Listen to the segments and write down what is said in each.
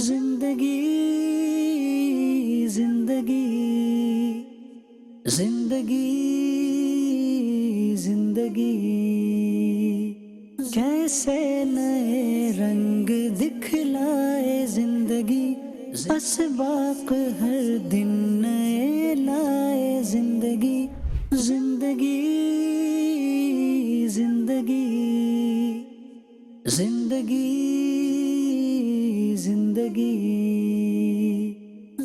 زندگی زندگی زندگی زندگی کیسے نئے رنگ دکھلائے زندگی، اسباق ہر دن نئے لائے زندگی، زندگی زندگی زندگی زندگی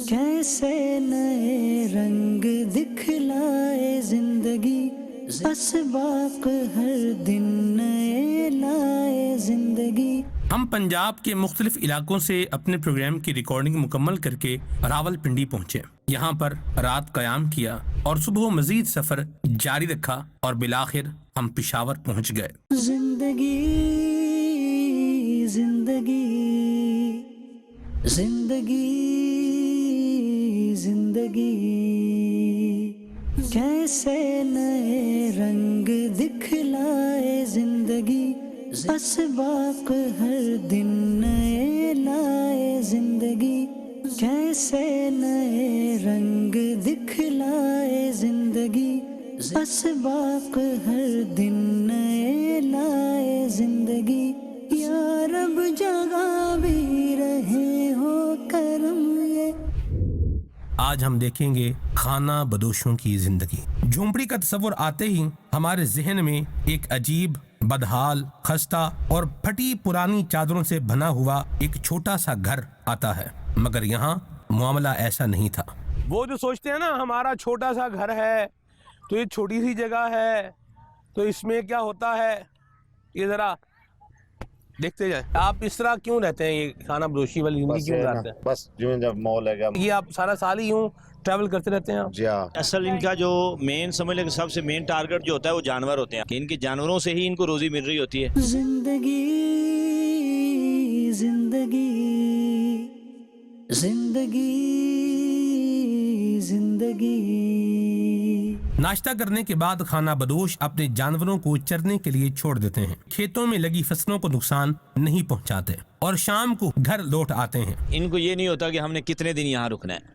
کیسے نئے رنگ دکھلائے زندگی، اسباق ہر دن نئے لائے زندگی۔ ہم پنجاب کے مختلف علاقوں سے اپنے پروگرام کی ریکارڈنگ مکمل کر کے راولپنڈی پہنچے، یہاں پر رات قیام کیا اور صبح مزید سفر جاری رکھا اور بالآخر ہم پشاور پہنچ گئے۔ زندگی زندگی زندگی زندگی کیسے نئے رنگ دکھلائے زندگی، اسباق ہر دن نئے لائے زندگی، کیسے نئے رنگ دکھلائے زندگی، اسباق ہر دن نئے لائے زندگی۔ یا رب جگہ بھی رہے ہو کرم یہ۔ آج ہم دیکھیں گے خانہ بدوشوں کی زندگی۔ جھونپڑی کا تصور آتے ہی ہمارے ذہن میں ایک عجیب، بدحال، خستہ اور پھٹی پرانی چادروں سے بنا ہوا ایک چھوٹا سا گھر آتا ہے، مگر یہاں معاملہ ایسا نہیں تھا۔ وہ جو سوچتے ہیں نا ہمارا چھوٹا سا گھر ہے تو یہ چھوٹی سی جگہ ہے تو اس میں کیا ہوتا ہے، یہ ذرا دیکھتے جائیں۔ آپ اس طرح کیوں رہتے ہیں، یہ خانہ بدوشی والی زندگی کیوں گزارتے ہیں؟ بس جو جب مال ہے گا یہ آپ سارا سال ہی یوں ٹریول کرتے رہتے ہیں آپ؟ جی ہاں۔ اصل ان کا جو مین سمجھ لیں کہ سب سے مین ٹارگٹ جو ہوتا ہے وہ جانور ہوتے ہیں، کہ ان کے جانوروں سے ہی ان کو روزی مل رہی ہوتی ہے۔ زندگی زندگی زندگی زندگی ناشتہ کرنے کے بعد خانہ بدوش اپنے جانوروں کو چرنے کے لیے چھوڑ دیتے ہیں، کھیتوں میں لگی فصلوں کو نقصان نہیں پہنچاتے اور شام کو گھر لوٹ آتے ہیں۔ ان کو یہ نہیں ہوتا کہ ہم نے کتنے دن یہاں رکنا ہے،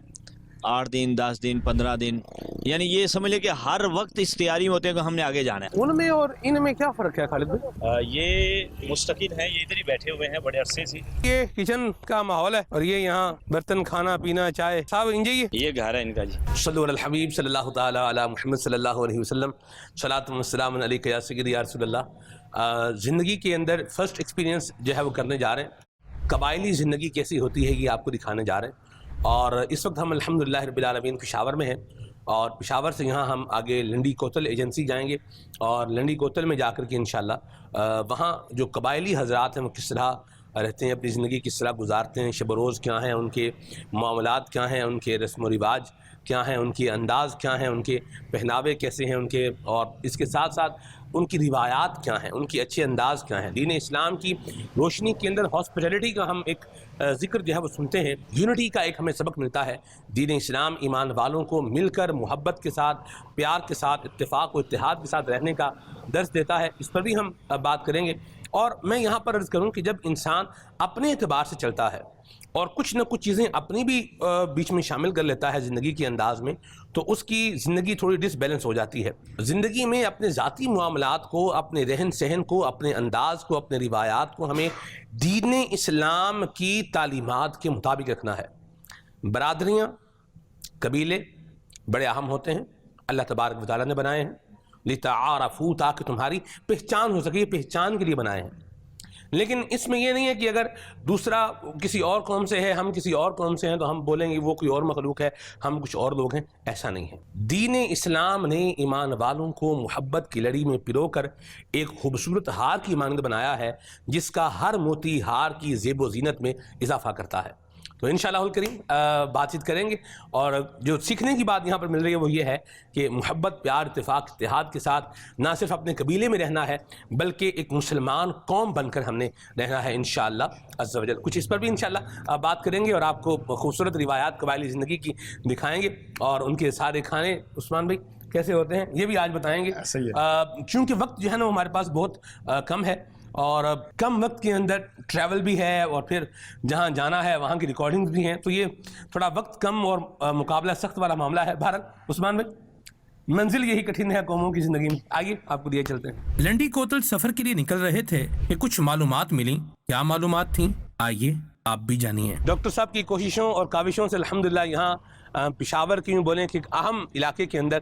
8 دن 10 دن 15 دن، یعنی یہ سمجھ لیں کہ ہر وقت استعاری میں ہوتے ہیں کہ ہم نے آگے جانا ہے۔ ان میں اور ان میں کیا فرق ہے خالد بھائی؟ یہ مستقل ہیں، یہ ادھر ہی بیٹھے ہوئے ہیں بڑے عرصے سے۔ یہ کچن کا ماحول ہے اور یہ یہاں برتن کھانا پینا چائے صاحب انجے یہ گھر ہے ان کا جی۔ صلو علی الحبیب صلی اللہ تعالی علی محمد صلی اللہ علیہ وسلم، صلاۃ و سلام علیک یا سیدی یا رسول اللہ۔ زندگی کے اندر فرسٹ ایکسپیرینس جو ہے وہ کرنے جا رہے ہیں، قبائلی زندگی کیسی ہوتی ہے یہ آپ کو دکھانے جا رہے ہیں۔ اور اس وقت ہم الحمدللہ رب العالمین پشاور میں ہیں، اور پشاور سے یہاں ہم آگے لنڈی کوتل ایجنسی جائیں گے، اور لنڈی کوتل میں جا کر کے انشاءاللہ وہاں جو قبائلی حضرات ہیں وہ کس طرح رہتے ہیں، اپنی زندگی کس طرح گزارتے ہیں، شب و روز کیا ہیں ان کے معاملات، کیا ہیں ان کے رسم و رواج، کیا ہیں ان کے انداز، کیا ہیں ان کے پہناوے کیسے ہیں ان کے، اور اس کے ساتھ ساتھ ان کی روایات کیا ہیں، ان کے اچھے انداز کیا ہیں۔ دین اسلام کی روشنی کے اندر ہاسپٹیلٹی کا ہم ایک ذکر جو ہے وہ سنتے ہیں، یونٹی کا ایک ہمیں سبق ملتا ہے۔ دین اسلام ایمان والوں کو مل کر محبت کے ساتھ، پیار کے ساتھ، اتفاق و اتحاد کے ساتھ رہنے کا درس دیتا ہے، اس پر بھی ہم بات کریں گے۔ اور میں یہاں پر عرض کروں کہ جب انسان اپنے اعتبار سے چلتا ہے اور کچھ نہ کچھ چیزیں اپنی بھی بیچ میں شامل کر لیتا ہے زندگی کے انداز میں، تو اس کی زندگی تھوڑی ڈس بیلنس ہو جاتی ہے۔ زندگی میں اپنے ذاتی معاملات کو، اپنے رہن سہن کو، اپنے انداز کو، اپنے روایات کو ہمیں دین اسلام کی تعلیمات کے مطابق رکھنا ہے۔ برادریاں، قبیلے بڑے اہم ہوتے ہیں، اللہ تبارک و تعالیٰ نے بنائے ہیں لِتَعَارَفُوا، تاکہ تمہاری پہچان ہو سکے، یہ پہچان کے لیے بنائے ہیں۔ لیکن اس میں یہ نہیں ہے کہ اگر دوسرا کسی اور قوم سے ہے، ہم کسی اور قوم سے ہیں، تو ہم بولیں گے وہ کوئی اور مخلوق ہے، ہم کچھ اور لوگ ہیں، ایسا نہیں ہے۔ دین اسلام نے ایمان والوں کو محبت کی لڑی میں پرو کر ایک خوبصورت ہار کی مانند بنایا ہے، جس کا ہر موتی ہار کی زیب و زینت میں اضافہ کرتا ہے۔ تو انشاءاللہ الکریم بات چیت کریں گے، اور جو سیکھنے کی بات یہاں پر مل رہی ہے وہ یہ ہے کہ محبت، پیار، اتفاق، اتحاد کے ساتھ نہ صرف اپنے قبیلے میں رہنا ہے بلکہ ایک مسلمان قوم بن کر ہم نے رہنا ہے انشاءاللہ عز و جل۔ کچھ اس پر بھی انشاءاللہ بات کریں گے اور آپ کو خوبصورت روایات قبائلی زندگی کی دکھائیں گے، اور ان کے سارے کھانے عثمان بھائی کیسے ہوتے ہیں یہ بھی آج بتائیں گے۔ چونکہ وقت جو ہے نا ہمارے پاس بہت کم ہے، اور کم وقت کے اندر ٹریول بھی ہے اور پھر جہاں جانا ہے وہاں کی ریکارڈنگز بھی ہیں، تو یہ تھوڑا وقت کم اور مقابلہ سخت والا معاملہ ہے۔ بہرحال عثمان بھائی، منزل یہی کٹھن ہے قوموں کی زندگی میں، آئیے آپ کو دیے چلتے ہیں۔ لنڈی کوتل سفر کے لیے نکل رہے تھے کہ کچھ معلومات ملی۔ کیا معلومات تھیں؟ آئیے آپ بھی جانیے۔ ڈاکٹر صاحب کی کوششوں اور کاوشوں سے الحمدللہ یہاں پشاور کی یوں بولیں کہ ایک اہم علاقے کے اندر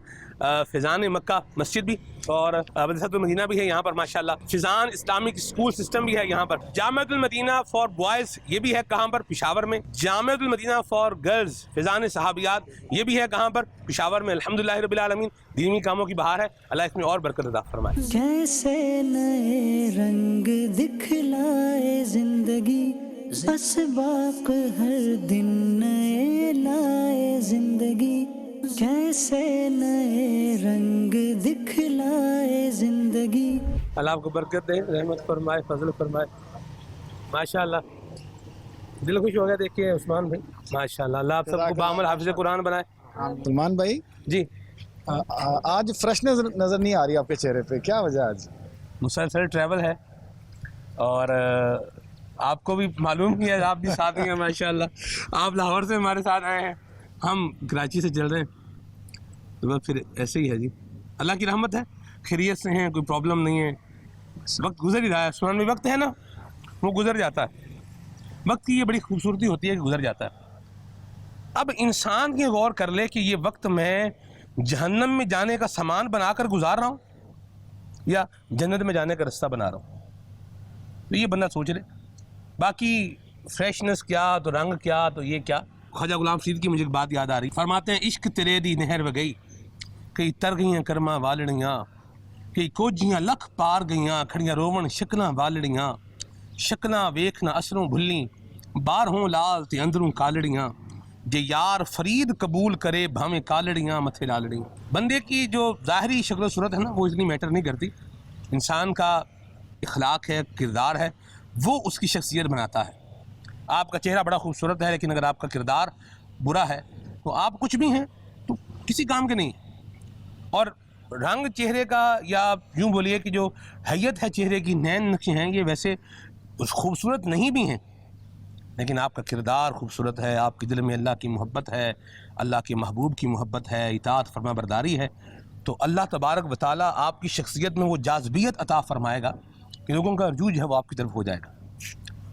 فیضان مکہ مسجد بھی اور مدرسۃ المدینہ بھی ہے یہاں پر ماشاءاللہ، فیضان اسلامک اسکول سسٹم بھی ہے یہاں پر، جامعۃ المدینہ فار بوائز یہ بھی ہے کہاں پر؟ پشاور میں، جامعۃ المدینہ فار گرلز فیضان صحابیات یہ بھی ہے کہاں پر؟ پشاور میں۔ الحمدللہ رب العالمین، دینی کاموں کی بہار ہے، اللہ اس میں اور برکت عطا فرمائے۔ کیسے نئے رنگ دکھلائے زندگی، اسباق ہر دن نئے لائے زندگی، کیسے نئے رنگ دکھلائے زندگی۔ اللہ آپ کو برکت دے، رحمت فرمائے، فضل فرمائے، ماشاءاللہ دل خوش ہو گیا دیکھ کے عثمان بھائی، ماشاءاللہ اللہ آپ سب کو بعمل حافظ قرآن بنائے۔ سلمان بھائی، جی آج فریشنس نظر نہیں آ رہی آپ کے چہرے پہ، کیا وجہ آج؟ مسلسل ٹریول ہے اور آپ کو بھی معلوم ہی ہے، آپ بھی ساتھ ہی ہیں ماشاءاللہ، آپ لاہور سے ہمارے ساتھ آئے ہیں، ہم کراچی سے چل رہے ہیں، تو بس پھر ایسے ہی ہے جی، اللہ کی رحمت ہے، خیریت سے ہیں، کوئی پرابلم نہیں ہے، وقت گزر ہی رہا ہے عثمان میں، وقت ہے نا وہ گزر جاتا ہے، وقت کی یہ بڑی خوبصورتی ہوتی ہے کہ گزر جاتا ہے۔ اب انسان یہ غور کر لے کہ یہ وقت میں جہنم میں جانے کا سامان بنا کر گزار رہا ہوں یا جنت میں جانے کا رستہ بنا رہا ہوں، تو یہ بندہ سوچ لے۔ باقی فریشنس کیا تو رنگ کیا تو یہ کیا، خواجہ غلام فرید کی مجھے ایک بات یاد آ رہی، فرماتے ہیں عشق تیرے دی نہر و گئی، کئی تر گئیاں کرما والڑیاں، کئی کوجیاں لکھ پار گئیاں، کھڑیاں روون شکلاں والڑیاں، شکلاں ویکھنا اثروں بھلیں، بار ہوں لال تے اندروں کالڑیاں، جے یار فرید قبول کرے بھاویں کالڑیاں متھے لالڑیاں۔ بندے کی جو ظاہری شکل و صورت ہے نا وہ اتنی میٹر نہیں کرتی، انسان کا اخلاق ہے، کردار ہے، وہ اس کی شخصیت بناتا ہے۔ آپ کا چہرہ بڑا خوبصورت ہے لیکن اگر آپ کا کردار برا ہے تو آپ کچھ بھی ہیں تو کسی کام کے نہیں ہیں۔ اور رنگ چہرے کا یا یوں بولیے کہ جو حیت ہے چہرے کی، نین نقش ہیں، یہ ویسے خوبصورت نہیں بھی ہیں، لیکن آپ کا کردار خوبصورت ہے، آپ کے دل میں اللہ کی محبت ہے، اللہ کے محبوب کی محبت ہے، اطاعت فرما برداری ہے، تو اللہ تبارک و تعالیٰ آپ کی شخصیت میں وہ جاذبیت عطا فرمائے گا کہ لوگوں کا رجوع جو ہے وہ آپ کی طرف ہو جائے گا۔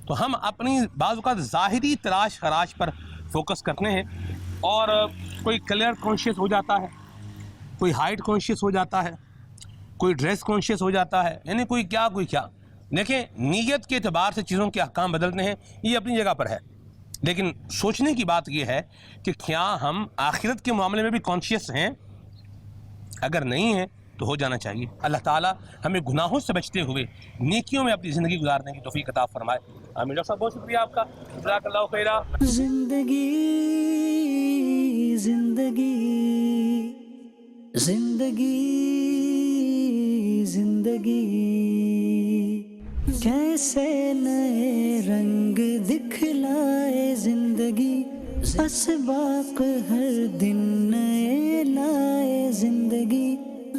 تو ہم اپنی بعض اوقات ظاہری تلاش خراش پر فوکس کرتے ہیں، اور کوئی کلر کانشیس ہو جاتا ہے، کوئی ہائٹ کانشیس ہو جاتا ہے، کوئی ڈریس کانشیس ہو جاتا ہے، یعنی کوئی کیا کوئی کیا۔ دیکھیں نیت کے اعتبار سے چیزوں کے احکام بدلتے ہیں، یہ اپنی جگہ پر ہے، لیکن سوچنے کی بات یہ ہے کہ کیا ہم آخرت کے معاملے میں بھی کانشیس ہیں؟ اگر نہیں ہیں تو ہو جانا چاہیے۔ اللہ تعالیٰ ہمیں گناہوں سے بچتے ہوئے نیکیوں میں اپنی زندگی گزارنے کی توفیق عطا فرمائے۔ آمین۔ ڈاکٹر صاحب بہت شکریہ آپ کا، جزاک اللہ خیرہ۔ زندگی زندگی زندگی زندگی، کیسے نئے رنگ دکھلائے زندگی، اسباق ہر دن نئے لائے زندگی،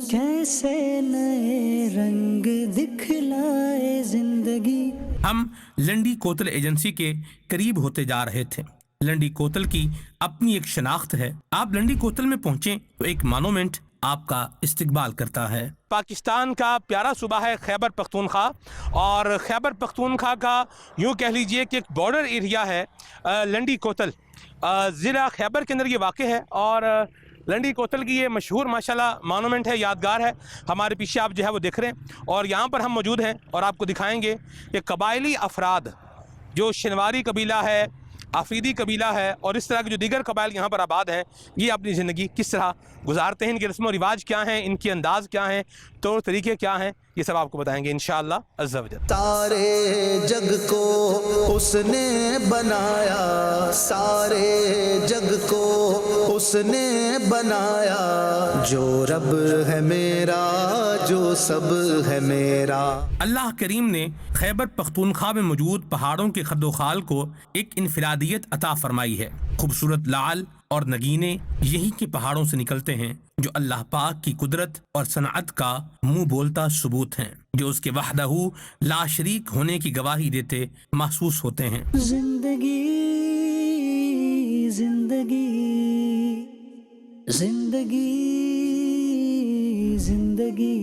کیسے نئے رنگ دکھلائے زندگی۔ ہم لنڈی کوتل ایجنسی کے قریب ہوتے جا رہے تھے۔ لنڈی کوتل کی اپنی ایک شناخت ہے، آپ لنڈی کوتل میں پہنچیں تو ایک مانومنٹ آپ کا استقبال کرتا ہے۔ پاکستان کا پیارا صوبہ ہے خیبر پختونخوا، اور خیبر پختونخوا کا یوں کہہ لیجئے کہ ایک بارڈر ایریا ہے لنڈی کوتل، ضلع خیبر کے اندر یہ واقع ہے، اور لنڈی کوتل کی یہ مشہور ماشاءاللہ مانومنٹ ہے، یادگار ہے، ہمارے پیچھے آپ جو ہے وہ دیکھ رہے ہیں، اور یہاں پر ہم موجود ہیں اور آپ کو دکھائیں گے کہ قبائلی افراد جو شنواری قبیلہ ہے، آفریدی قبیلہ ہے، اور اس طرح کے جو دیگر قبائل یہاں پر آباد ہیں، یہ اپنی زندگی کس طرح گزارتے ہیں، ان کے رسم و رواج کیا ہیں، ان کے انداز کیا ہیں، طور طریقے کیا ہیں، یہ سب آپ کو بتائیں گے انشاءاللہ عز و جل۔ سارے جگ کو اس نے بنایا، سارے جگ کو اس نے بنایا، جو رب ہے میرا، جو سب ہے میرا۔ اللہ کریم نے خیبر پختونخوا میں موجود پہاڑوں کے خد و خال کو ایک انفرادیت عطا فرمائی ہے۔ خوبصورت لعل اور نگینے یہی کے پہاڑوں سے نکلتے ہیں، جو اللہ پاک کی قدرت اور صنعت کا منہ بولتا ثبوت ہیں، جو اس کے وحدہ لا شریک ہونے کی گواہی دیتے محسوس ہوتے ہیں۔ زندگی زندگی زندگی زندگی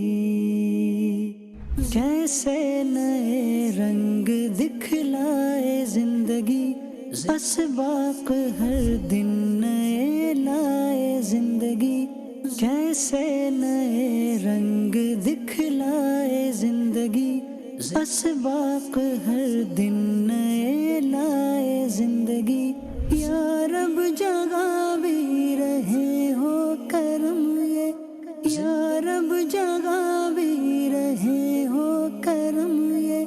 کیسے نئے رنگ دکھلائے زندگی، اسباق ہر دن نئے لائے زندگی، کیسے نئے رنگ دکھلائے زندگی، اسباق ہر دن نئے لائے زندگی۔ یا رب جگہ بھی رہے ہو کرم یہ، یا رب جگہ بھی رہے ہو کرم یہ،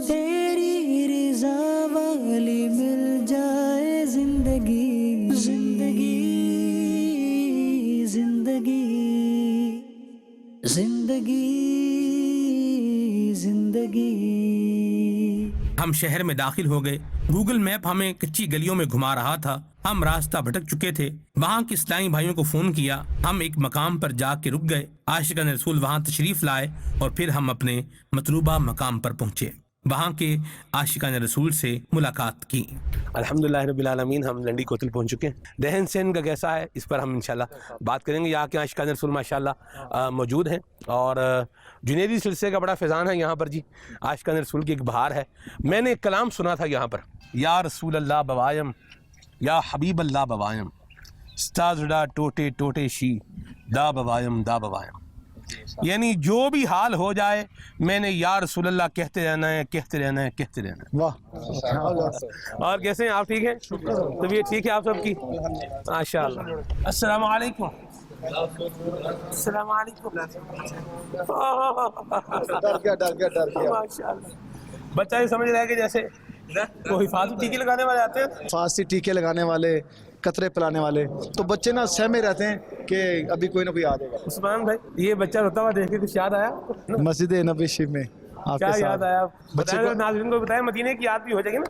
تیری رضا والی مل جائے زندگی، زندگی زندگی زندگی زندگی۔ ہم شہر میں داخل ہو گئے۔ گوگل میپ ہمیں کچی گلیوں میں گھما رہا تھا۔ ہم راستہ بھٹک چکے تھے۔ وہاں کے اسلامی بھائیوں کو فون کیا۔ ہم ایک مقام پر جا کے رک گئے۔ عاشقان رسول وہاں تشریف لائے اور پھر ہم اپنے مطلوبہ مقام پر پہنچے۔ وہاں کے عاشقان رسول سے ملاقات کی۔ الحمدللہ رب العالمین، ہم لنڈی کوتل پہنچ چکے ہیں۔ دہن سین کا کیسا ہے اس پر ہم انشاءاللہ بات کریں گے۔ یہاں کے عاشقان رسول ماشاءاللہ موجود ہیں، اور جنیدی سلسلے کا بڑا فیضان ہے یہاں پر جی۔ عاشقان رسول کی ایک بہار ہے۔ میں نے ایک کلام سنا تھا یہاں پر، یا رسول اللہ بوائم، یا حبیب اللہ بوائم، ستازڑا ٹوٹے ٹوٹے شی دا بوائم دا بوائم، یعنی جو بھی حال ہو جائے میں نے یا رسول اللہ کہتے رہنا ہے، کہتے رہنا ہے، کہتے رہنا ہے۔ واہ، اور کیسے ہیں آپ؟ ٹھیک ہیں؟ طبیعت ٹھیک ہے آپ سب کی؟ ماشاءاللہ۔ السلام علیکم۔ السلام علیکم۔ ڈر گیا۔ ماشاءاللہ۔ بچہ یہ سمجھ رہا ہے کہ جیسے وہ حفاظتی ٹیکے لگانے والے آتے ہیں، فاسٹی ٹیکے لگانے والے، قطرے پلانے والے، تو بچے نا سہمے رہتے ہیں کہ ابھی کوئی نہ کوئی آ جائے گا۔ عثمان بھائی یہ بچہ روتا ہوا دیکھ کے کچھ یاد آیا؟ مسجد نبی شریف میں آپ کیا کے یاد ساتھ آیا؟ بچے بتائیں کو، ناظرین کو، بتائیں، مدینے کی یاد بھی ہو جائے گی نا۔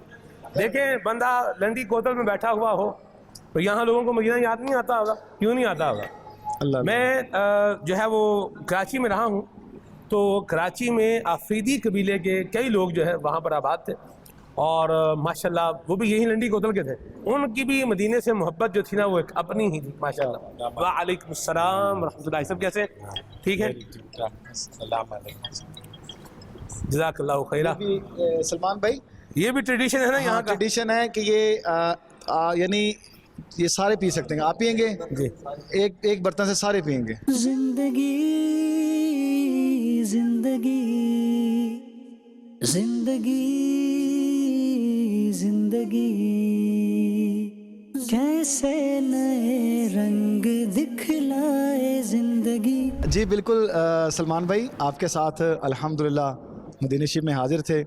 دیکھیں بندہ لنڈی کوتل میں بیٹھا ہوا ہو تو یہاں لوگوں کو مدینہ یاد نہیں آتا ہوگا، کیوں نہیں آتا ہوگا؟ اللہ میں جو ہے وہ کراچی میں رہا ہوں، تو کراچی میں آفریدی قبیلے کے کئی لوگ جو ہے وہاں پر آباد تھے، اور ماشاءاللہ وہ بھی یہی لنڈی کوتل کے تھے۔ ان کی بھی مدینے سے محبت جو تھی نا وہ ایک اپنی ہی تھی ماشاءاللہ۔ وعلیکم السلام ورحمۃ اللہ۔ سب کیسے ٹھیک ہے؟ جزاک اللہ خیرہ۔ سلمان بھائی یہ بھی ٹریڈیشن ہے نا یہاں کا؟ ٹریڈیشن ہے کہ یہ یعنی یہ سارے پی سکتے ہیں، آپ پئیں گے جی، ایک برتن سے سارے پئیں گے۔ زندگی زندگی زندگی زندگی کیسے نئے رنگ دکھلائے زندگی۔ جی بالکل سلمان بھائی، آپ کے ساتھ الحمدللہ مدینہ شریف میں حاضر تھے،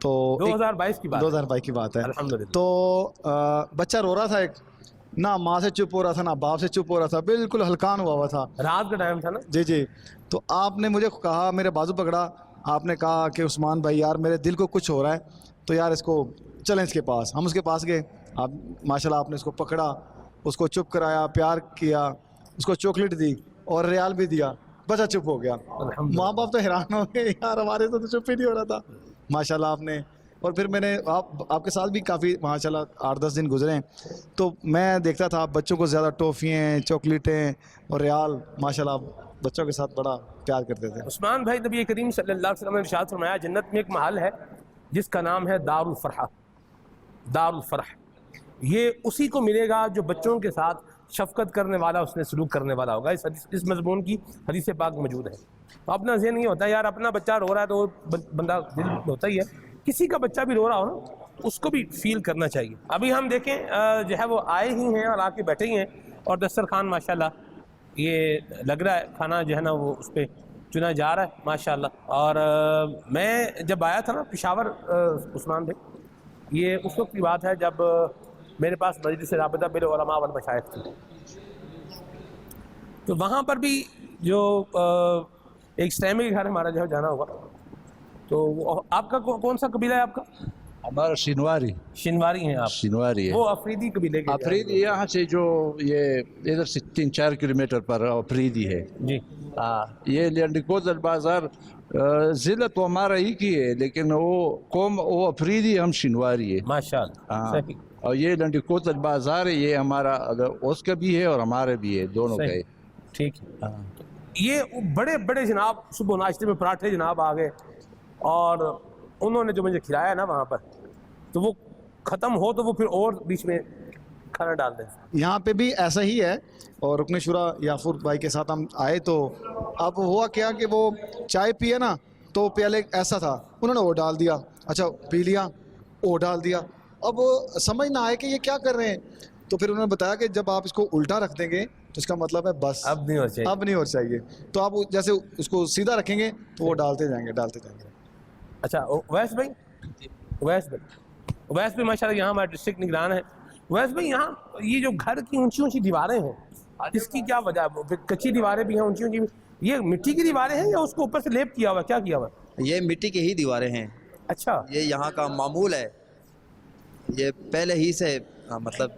تو 2022 کی بات، 2022 کی بات ہے۔ الحمدللہ۔ تو بچہ رو رہا تھا، ایک نہ ماں سے چپ ہو رہا تھا نہ باپ سے چپ ہو رہا تھا، بالکل ہلکان ہوا تھا۔ رات کا ٹائم تھا نا؟ جی، تو آپ نے مجھے کہا، میرے بازو پکڑا، آپ نے کہا کہ عثمان بھائی یار میرے دل کو کچھ ہو رہا ہے، تو یار اس کو چلیں اس کے پاس۔ ہم اس کے پاس گئے، آپ ماشاءاللہ آپ نے اس کو پکڑا، اس کو چپ کرایا، پیار کیا، اس کو چاکلیٹ دی اور ریال بھی دیا، بچہ چپ ہو گیا۔ ماں باپ تو حیران ہو گئے، یار ہمارے تو چپ ہی نہیں ہو رہا تھا۔ ماشاءاللہ آپ نے، اور پھر میں نے آپ کے ساتھ بھی کافی ماشاءاللہ 8-10 دن گزرے ہیں، تو میں دیکھتا تھا بچوں کو زیادہ ٹافیاں، چاکلیٹیں اور ریال، ماشاءاللہ بچوں کے ساتھ بڑا پیار کرتے تھے۔ عثمان بھائی، نبی کریم صلی اللہ علیہ وسلم نے ارشاد فرمایا جنت میں ایک محل ہے جس کا نام ہے دار الفرح۔ دار الفرح یہ اسی کو ملے گا جو بچوں کے ساتھ شفقت کرنے والا، اس نے سلوک کرنے والا ہوگا۔ اس مضمون کی حدیث پاک موجود ہے۔ تو اپنا ذہن یہ ہوتا ہے یار اپنا بچہ رو رہا ہے تو بندہ دل ہوتا ہی ہے، کسی کا بچہ بھی رو رہا ہو نا اس کو بھی فیل کرنا چاہیے۔ ابھی ہم دیکھیں جو ہے وہ آئے ہی ہیں اور آ کے بیٹھے ہی ہیں، اور دسترخوان ماشاءاللہ یہ لگ رہا ہے کھانا جو ہے نا وہ اس پہ چنا جا رہا ہے ماشاءاللہ۔ اور میں جب آیا تھا نا پشاور عثمان بھائی، یہ اس وقت کی بات ہے جب میرے پاس مجلس رابطہ بالعلماء والمشائخ تھی، تو وہاں پر بھی جو ایک سٹیمی کے گھر ہمارا جو ہے جانا ہوگا. تو آپ کا کون سا قبیلہ ہے آپ کا؟ ہمارا شینواری. شنواری ہیں آپ. شینواری ہے. وہ افریدی قبیلے کے افریدی یہاں سے جو یہ ادھر سے 3-4 کلومیٹر پر افریدی ہے. جی. یہ لنڈکوزل بازار ضلع تو ہمارا ہی کی ہے لیکن وہ قوم وہ افریدی ہم شینواری ہے. ماشاء اللہ. صحیح. اور یہ لنڈکوزل بازار ہے یہ ہمارا اس کا بھی ہے اور ہمارا بھی ہے دونوں کا ہے. ٹھیک ہے. یہ بڑے بڑے جناب صبح ناشتے میں پراٹھے جناب آ گئے اور انہوں نے جو مجھے کھلایا نا وہاں پر تو وہ ختم ہو تو وہ پھر اور بیچ میں کھانا ڈال دیں. یہاں پہ بھی ایسا ہی ہے. اور رکن شورا یافور بھائی کے ساتھ ہم آئے تو اب ہوا کیا کہ وہ چائے پیے نا تو پیالے ایسا تھا انہوں نے وہ ڈال دیا, اچھا پی لیا وہ ڈال دیا. اب سمجھ نہ آئے کہ یہ کیا کر رہے ہیں. تو پھر انہوں نے بتایا کہ جب آپ اس کو الٹا رکھ دیں گے تو اس کا مطلب ہے بس اب نہیں اور چاہیے. تو آپ جیسے اس کو سیدھا رکھیں گے تو وہ ڈالتے جائیں گے. اچھا اویس بھائی ماشاء اللہ یہاں ہمارا ڈسٹرکٹ نگران ہے. اویس بھائی یہاں یہ جو گھر کی اونچی اونچی دیواریں ہیں اس کی کیا وجہ ہے؟ کچی دیواریں بھی ہیں اونچی اونچی, یہ مٹی کی دیواریں ہیں یا اس کو اوپر سے لیپ کیا ہوا, کیا کیا ہوا؟ یہ مٹی کی ہی دیواریں ہیں. اچھا. یہ یہاں کا معمول ہے, یہ پہلے ہی سے مطلب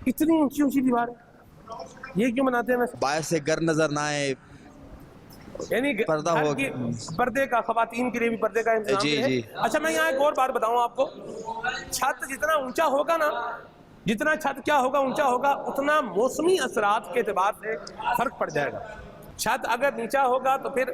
اتنی اونچی اونچی دیواریں یہ کیوں بناتے ہیں؟ باہر سے گر نظر نہ آئے, یعنی پردہ ہو پردے کا, خواتین کے لیے بھی پردے کا انتظام ہے. جی. اچھا میں یہاں ایک اور بات بتاؤں آپ کو, چھت جتنا اونچا ہوگا نا, جتنا چھت کیا ہوگا اونچا ہوگا اتنا موسمی اثرات کے اعتبار سے فرق پڑ جائے گا. چھت اگر نیچا ہوگا تو پھر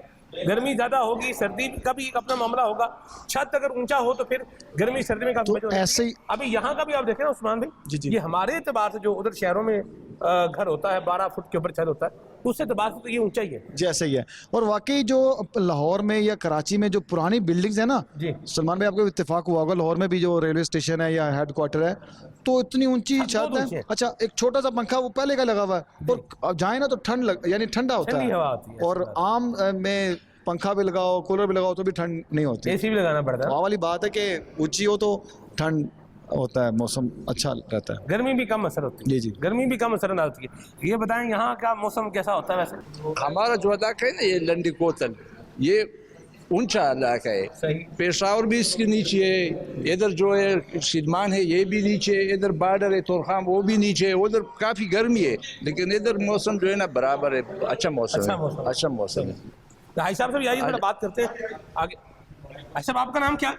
گرمی زیادہ ہوگی, سردی کا بھی ایک اپنا معاملہ ہوگا. چھت اگر اونچا ہو تو پھر گرمی سردی میں کافی ایسے ہی ابھی یہاں کا بھی آپ دیکھیں نا عثمان بھائی, یہ ہمارے اعتبار سے جو ادھر شہروں میں گھر ہوتا ہے 12 فٹ کے اوپر چھت ہوتا ہے اس اعتبار سے تو یہ اونچا ہی ہے. جیسے ہی ہے. اور واقعی جو لاہور میں یا کراچی میں جو پرانی بلڈنگز ہیں نا سلمان بھائی, آپ کو اتفاق ہوا ہوگا لاہور میں بھی جو ریلوے اسٹیشن ہے یا ہیڈ کوارٹر ہے تو اتنی اونچی چھت ہے. اچھا ایک چھوٹا سا پنکھا وہ پہلے کا لگا ہوا ہے اور جائیں نا تو یعنی ٹھنڈا ہوتا ہے. اور عام میں پنکھا بھی لگاؤ کولر بھی لگاؤ تو بھی ٹھنڈ نہیں ہوتی, اے سی بھی لگانا پڑتا ہے. وہ والی بات ہے کہ اونچی ہو تو ٹھنڈ ہوتا ہے, موسم اچھا رہتا ہے, گرمی بھی کم اثر ہوتی ہے. جی گرمی بھی کم اثر ہوتی ہے. یہ بتائیں یہاں کا موسم کیسا ہوتا ہے ویسے؟ ہمارا جو علاقہ ہے نا یہ لنڈکوزل یہ اونچا علاقہ ہے. پشاور بھی اس کے نیچے ہے, ادھر جو ہے شیلمان ہے یہ بھی نیچے, ادھر بارڈر ہے تورخام وہ بھی نیچے, ادھر کافی گرمی ہے لیکن ادھر موسم جو ہے نا برابر ہے, اچھا موسم ہے. بھائی صاحب سے آئیے تھوڑا بات کرتے ہیں آگے. اچھا آپ کا نام کیا؟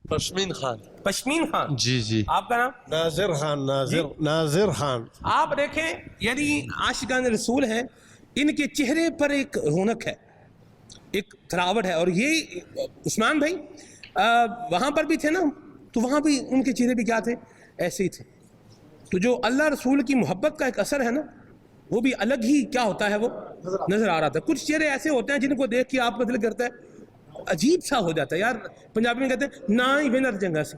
پشمین خان. پشمین خان. جی. آپ کا نام؟ ناظر خان. ناظر خان. آپ دیکھیں یعنی عاشقان رسول ہیں, ان کے چہرے پر ایک رونق ہے, ایک تراوٹ ہے. اور یہ عثمان بھائی وہاں پر بھی تھے نا تو وہاں بھی ان کے چہرے بھی کیا تھے, ایسے ہی تھے. تو جو اللہ رسول کی محبت کا ایک اثر ہے نا وہ بھی الگ ہی کیا ہوتا ہے وہ نظر آ رہا تھا. کچھ چہرے ایسے ہوتے ہیں جن کو دیکھ کے آپ کا دل کرتا ہے عجیب سا ہو جاتا ہے یار, پنجابی میں کہتے ہیں نا ہی ونر جنگا سے.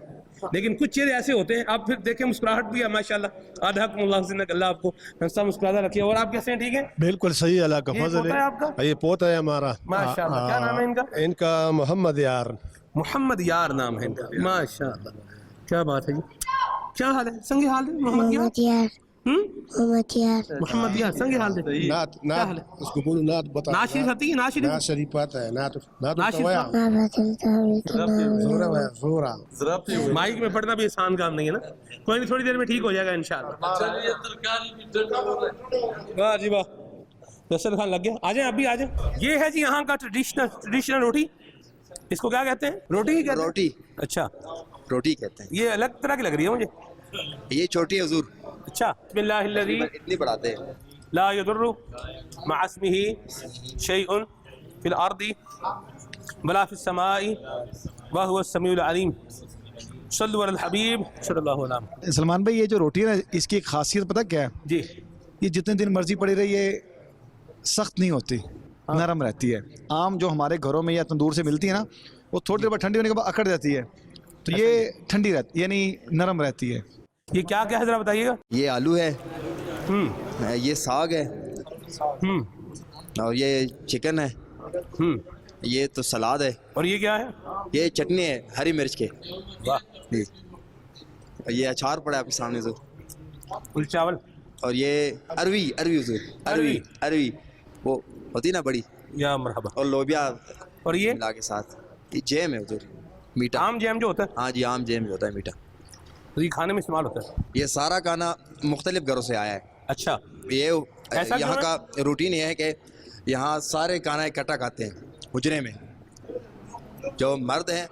لیکن کچھ چہرے ایسے ہوتے ہیں آپ پھر دیکھیں مسکراہٹ بھی ہے ماشاءاللہ, آدھاکم اللہ حسنک, اللہ آپ کو ہنستا مسکراتا رکھے. اور آپ کیسے ہیں؟ ٹھیک ہیں بالکل صحیح, اللہ کا فضل ہے. آپ کا یہ پوتا ہے ہمارا ماشاءاللہ. کیا نام ہے ان کا؟ ان کا محمد یار. محمد یار نام ہے ان کا. ماشاءاللہ کیا بات ہے جی. کیا حال ہے؟ سنگی حال ہے محمد یار. محمد یار سنگی حال ہے. نعت اس کو بولو, نعت بتا. نعت شریف آتی ہے؟ نعت شریف آتا ہے. نعت مائک میں پڑھنا بھی آسان کام نہیں ہے نا. کوئی نہیں, تھوڑی دیر میں ٹھیک ہو جائے گا انشاءاللہ. واہ جی واہ, دستر خان لگ گیا. آ جائیں ابھی آ جائیں. یہ ہے جی یہاں کا ٹریڈیشنل روٹی. اس کو کیا کہتے ہیں؟ روٹی ہی کہتے ہیں. روٹی. اچھا روٹی کہتے ہیں. یہ الگ طرح کی لگ رہی ہے مجھے. یہ چھوٹی ہے حضور. اچھا. بسم اللہ الذی اتنی بڑھاتے ہیں. لا يضر مع اسمه شيء في الارض ولا في السماء وهو السميع العليم. صلوا على الحبيب صلی اللہ علیہ وسلم. سلمان بھائی یہ جو روٹی ہے نا اس کی ایک خاصیت پتہ کیا ہے؟ جی. یہ جتنے دن مرضی پڑی رہی یہ سخت نہیں ہوتی, نرم رہتی ہے. عام جو ہمارے گھروں میں یا تندور سے ملتی ہے نا وہ تھوڑی دیر بعد ٹھنڈی ہونے کے بعد اکڑ جاتی ہے, تو یہ ٹھنڈی رہتی یعنی نرم رہتی ہے. یہ کیا ہے ذرا بتائیے گا. یہ آلو ہے, یہ ساگ ہے, اور یہ چکن ہے, یہ تو سلاد ہے, اور یہ کیا ہے؟ یہ چٹنی ہے ہری مرچ کے. واہ. یہ اچار پڑا ہے آپ کے سامنے. تو چاول اور یہ اروی اروی وہ ہوتی نا بڑی, یا مرحبا. اور لوبیا اور یہ ملا کے ساتھ. یہ جیم ہے حضور, میٹھا. عام جیم جو ہوتا ہے, ہاں جی, عام جیم جو ہوتا ہے میٹھا. تو یہ کھانے میں استعمال ہوتا ہے. یہ سارا کھانا مختلف گھروں سے آیا ہے. اچھا, یہ ایسا یہاں کیوں ہے؟ کا روٹین یہ ہے کہ یہاں سارے کھانا اکٹھا کھاتے ہیں حجرے میں. جو مرد ہیں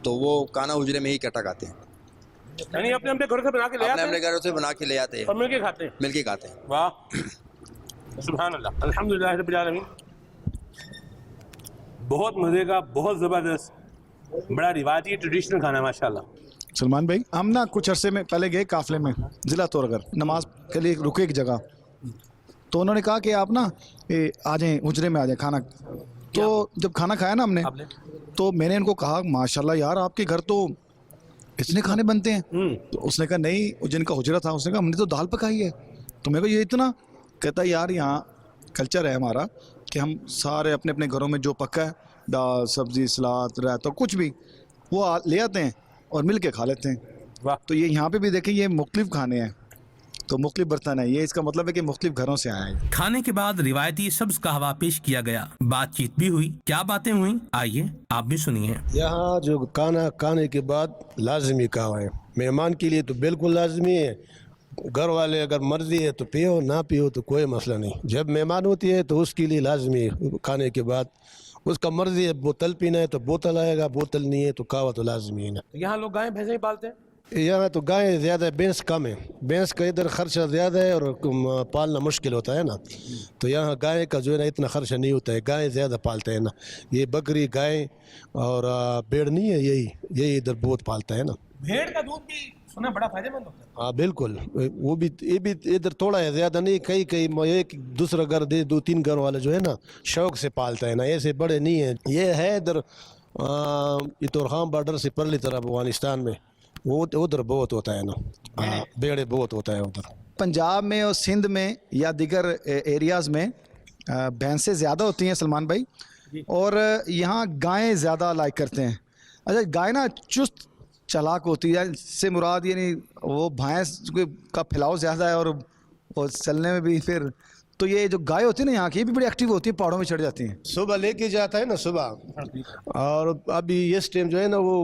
تو وہ کھانا حجرے میں ہی اکٹھا کھاتے ہیں, یعنی اپنے اپنے گھر سے بنا کے لے اپنے آتے اپنے ہیں گھروں سے بنا کے لے آتے ہیں, اور مل کے کھاتے ہیں. مل کے کھاتے ہیں. واہ, سبحان اللہ, الحمدللہ رب العالمین. بہت مزے کا, بہت زبردست, بڑا روایتی ٹریڈیشنل کھانا ہے ماشاء اللہ. سلمان بھائی, ہم نا کچھ عرصے میں پہلے گئے قافلے میں ضلع طورگر, نماز کے لیے رکے ایک جگہ, تو انہوں نے کہا کہ آپ نا آ جائیں حجرے میں آ جائیں کھانا. تو جب کھانا کھایا نا ہم نے, تو میں نے ان کو کہا ماشاءاللہ یار آپ کے گھر تو اتنے کھانے بنتے ہیں. تو اس نے کہا نہیں, جن کا حجرہ تھا اس نے کہا ہم نے تو دال پکائی ہے. تو میں کہا یہ اتنا, کہتا یار یہاں کلچر ہے ہمارا کہ ہم سارے اپنے اپنے گھروں میں جو پکا ہے, دال سبزی سلاد رائتا کچھ بھی, وہ لے آتے ہیں اور مل کے کھا لیتے ہیں. تو یہ یہاں پہ بھی دیکھیں یہ مختلف کھانے ہیں, تو مختلف برتن ہے, یہ اس کا مطلب ہے کہ مختلف گھروں سے آئے ہیں. کھانے کے بعد روایتی سبز قہوہ پیش کیا گیا, بات چیت بھی ہوئی. کیا باتیں ہوئیں آئیے آپ بھی سنیے. یہاں جو کھانا کھانے کے بعد لازمی قہوہ ہے, مہمان کے لیے تو بالکل لازمی ہے. گھر والے اگر مرضی ہے تو پیو, نہ پیو تو کوئی مسئلہ نہیں. جب مہمان ہوتی ہے تو اس کے لیے لازمی ہے کھانے کے بعد. اس کا مرضی ہے بوتل پینا ہے تو بوتل آئے گا, بوتل نہیں ہے تو قہوہ تو لازمی ہے نا. یہاں لوگ گائے بھینسیں ہی پالتے ہیں. یہاں تو گائے زیادہ ہے, بھینس کم ہے. بھینس کا ادھر خرچہ زیادہ ہے اور پالنا مشکل ہوتا ہے نا, تو یہاں گائے کا جو ہے نا اتنا خرچہ نہیں ہوتا ہے. گائے زیادہ پالتے ہیں نا, یہ بکری گائے اور بھیڑ نہیں ہے, یہی ادھر بہت پالتا ہے نا. بھیڑ کا دودھ بھی سنا بڑا فائدہ مند ہوتا ہے. ہاں بالکل, وہ بھی یہ بھی ادھر تھوڑا ہے, زیادہ نہیں. کئی ایک دوسرا گھر دے 2-3 گھر والا جو ہے نا شوق سے پالتا ہے نا, ایسے بڑے نہیں ہیں. یہ ہے ادھر یہ تورخام بارڈر سے پرلی طرف افغانستان میں, وہ ادھر بہت ہوتا ہے نا, بھیڑے بہت ہوتا ہے ادھر. پنجاب میں اور سندھ میں یا دیگر ایریاز میں بھینسیں زیادہ ہوتی ہیں سلمان بھائی, اور یہاں گائیں زیادہ لائک کرتے ہیں. اچھا, گائے نا چست چلاک ہوتی ہے, اس سے مراد یعنی وہ بھینس کا پھیلاؤ زیادہ ہے اور چلنے میں بھی. پھر تو یہ جو گائے ہوتی ہے نا یہاں کی, یہ بھی بڑی ایکٹیو ہوتی ہے, پہاڑوں میں چڑھ جاتی ہیں. صبح لے کے جاتا ہے نا صبح, اور ابھی اس ٹائم جو ہے نا وہ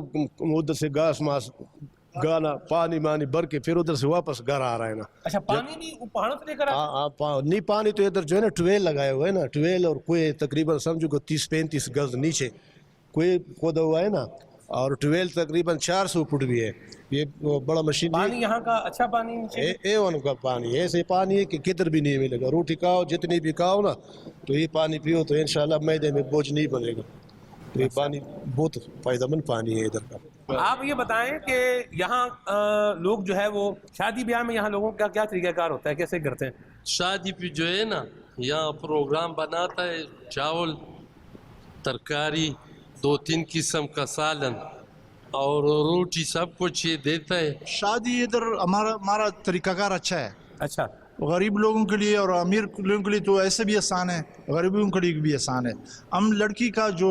ادھر سے گھاس ماس گانا پانی بھر کے پھر ادھر سے واپس گھر آ رہا ہے نا. اچھا, پانی بھی پہاڑوں سے لے کر نہیں, پانی تو ادھر جو ہے نا ٹویل لگائے ہوئے ہے نا, ٹویل اور کوئی تقریباً سمجھو کہ 30-35 گز نیچے کوئی کھودا ہوا ہے نا, اور ٹویل تقریباً 400 فٹ بھی ہے. یہ بڑا مشین پانی یہاں کا اچھا پانی A1 کا پانی, ایسے پانی ہے کہ کدھر بھی نہیں ملے گا. روٹی کھاؤ جتنی بھی کھاؤ نا, تو یہ پانی پیو تو انشاءاللہ معدے میں بوجھ نہیں بنے گا. تو یہ پانی بہت فائدہ مند پانی ہے ادھر کا. آپ یہ بتائیں کہ یہاں لوگ جو ہے وہ شادی بیاہ میں یہاں لوگوں کا کیا طریقہ کار ہوتا ہے, کیسے کرتے ہیں؟ شادی پہ جو ہے نا یہاں پروگرام بناتا ہے, چاول ترکاری 2-3 قسم کا سالن اور روٹی سب کچھ یہ دیتا ہے. شادی ادھر ہمارا طریقہ کار اچھا ہے. اچھا, غریب لوگوں کے لیے اور امیر لوگوں کے لیے تو ایسے بھی آسان ہے, غریبوں کے لیے بھی آسان ہے. ہم لڑکی کا جو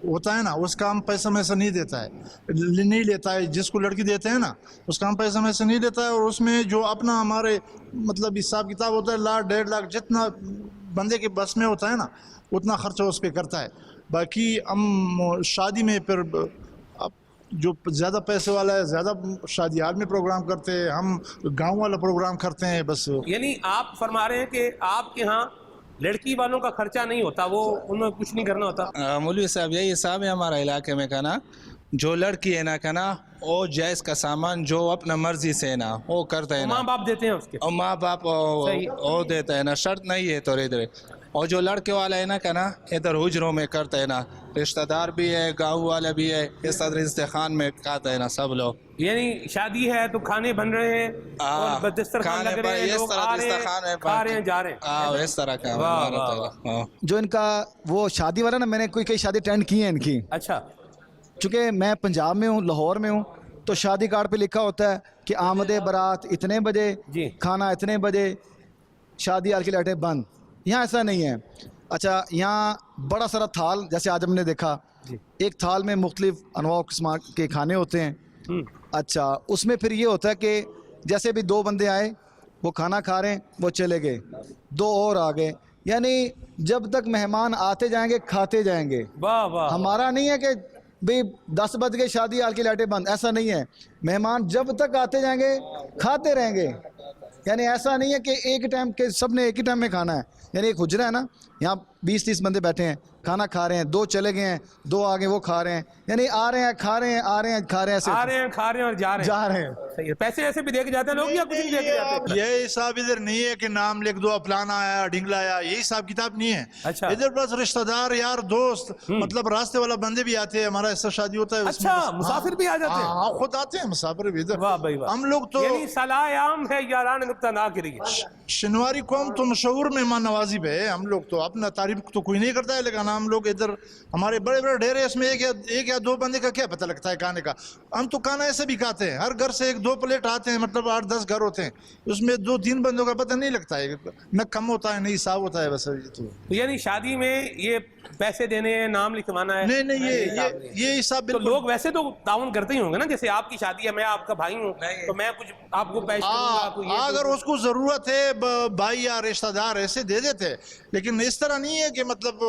ہوتا ہے نا اس کا ہم پیسہ میسہ نہیں دیتا ہے, نہیں لیتا ہے. جس کو لڑکی دیتے ہیں نا اس کا ہم پیسہ میسہ نہیں لیتا ہے, اور اس میں جو اپنا ہمارے مطلب حساب کتاب ہوتا ہے 1.5 لاکھ جتنا بندے کے بس میں ہوتا ہے نا اتنا خرچہ اس پہ کرتا ہے. باقی ہم شادی میں پھر جو زیادہ پیسے والا ہے زیادہ شادی ہال میں پروگرام کرتے ہیں, ہم گاؤں والا پروگرام کرتے ہیں بس. یعنی آپ فرما رہے ہیں کہ آپ کے ہاں لڑکی والوں کا خرچہ نہیں ہوتا, وہ ان میں کچھ نہیں کرنا ہوتا؟ مولوی صاحب یہی حساب ہے ہمارا علاقے میں کا نا, جو لڑکی ہے نا کا نا وہ جائز کا سامان جو اپنا مرضی سے نا وہ کرتا ہے نا, ماں باپ دیتے ہیں اس کے, اور ماں باپ وہ دیتا ہے نا, شرط نہیں ہے. تو ادھر اور جو لڑکے والا ہے نا کا نا ادھر حجروں میں کرتا ہے نا, رشتہ دار بھی ہے گاؤں والا بھی ہے, اس طرح استخان میں کھاتا ہے نا سب لوگ. یعنی شادی ہے تو کھانے بن رہے ہیں اور دسترخوان لگ رہے ہیں, لوگ آ رہے ہیں کھا رہے ہیں جا رہے ہیں, اس طرح کا. جو ان کا وہ شادی والا نا, میں نے کئی شادی اٹینڈ کی ہیں ان کی. اچھا, چونکہ میں پنجاب میں ہوں, لاہور میں ہوں, تو شادی کارڈ پہ لکھا ہوتا ہے کہ آمد بارات اتنے بجے, کھانا اتنے بجے, شادی ہال کی لائٹیں بند. یہاں ایسا نہیں ہے. اچھا, یہاں بڑا سارا تھال, جیسے آج ہم نے دیکھا ایک تھال میں مختلف انواع قسم کے کھانے ہوتے ہیں. اچھا, اس میں پھر یہ ہوتا ہے کہ جیسے بھی 2 بندے آئے وہ کھانا کھا رہے ہیں، وہ چلے گئے، 2 اور آ گئے، یعنی جب تک مہمان آتے جائیں گے کھاتے جائیں گے. واہ واہ. ہمارا نہیں ہے کہ بھئی 10 بج گئے شادی حال کی لائٹیں بند، ایسا نہیں ہے. مہمان جب تک آتے جائیں گے کھاتے رہیں گے. یعنی ایسا نہیں ہے کہ ایک ٹائم کے سب نے ایک ہی ٹائم میں کھانا ہے. یعنی ایک حجرہ ہے نا، یہاں 20-30 بندے بیٹھے ہیں، کھانا کھا رہے ہیں، 2 چلے گئے ہیں، 2 آگے وہ کھا رہے ہیں، یعنی آ رہے ہیں کھا رہے ہیں، آ رہے ہیں کھا رہے ہیں، آ رہے ہیں کھا رہے ہیں اور جا رہے ہیں. صحیح ہے. پیسے ایسے بھی دے کے جاتے ہیں لوگ یا کچھ نہیں دے کے جاتے؟ یہ حساب ادھر نہیں ہے کہ نام لکھ دو فلانا آیا ڈھنگلا آیا، یہ حساب کتاب نہیں ہے. اچھا. ادھر بس رشتہ دار یار دوست مطلب راستے والا بندے بھی آتے ہیں. ہمارا ایسا شادی ہوتا ہے. اچھا مسافر بھی آ جاتے ہیں؟ ہاں خود آتے ہیں مسافر بھی ادھر. واہ بھائی واہ. ہم لوگ تو یعنی صلاح عام ہے یاران نقطہ نا کے لیے. شنواری قوم تو مشہور مہمان نوازی پہ ہے. ہم لوگ تو اپنا تعریف تو کوئی نہیں کرتا ہے، لیکن ہم لوگ ادھر ہمارے بڑے بڑے ڈیرے اس میں ایک یا 2 بندے کا کیا پتہ لگتا ہے کھانے کا. ہم تو کھانا ایسے بھی کھاتے ہیں، ہر گھر سے 1-2 پلیٹ آتے ہیں، مطلب 8-10 گھر ہوتے ہیں، اس میں 2-3 بندوں کا پتہ نہیں لگتا ہے، نہ کم ہوتا ہے نہ حساب ہوتا ہے. بس یعنی شادی میں یہ پیسے دینے ہیں، نام لکھوانا ہے؟ نہیں یہ حساب. تو لوگ ویسے تو تعاون کرتے ہی ہوں گے نا، جیسے آپ کی شادی ہے، میں آپ کا بھائی ہوں تو میں کچھ آپ کو پیش کروں گا. اگر اس کو ضرورت ہے بھائی یا رشتہ دار ایسے دے دیتے، لیکن اس طرح نہیں ہے کہ مطلب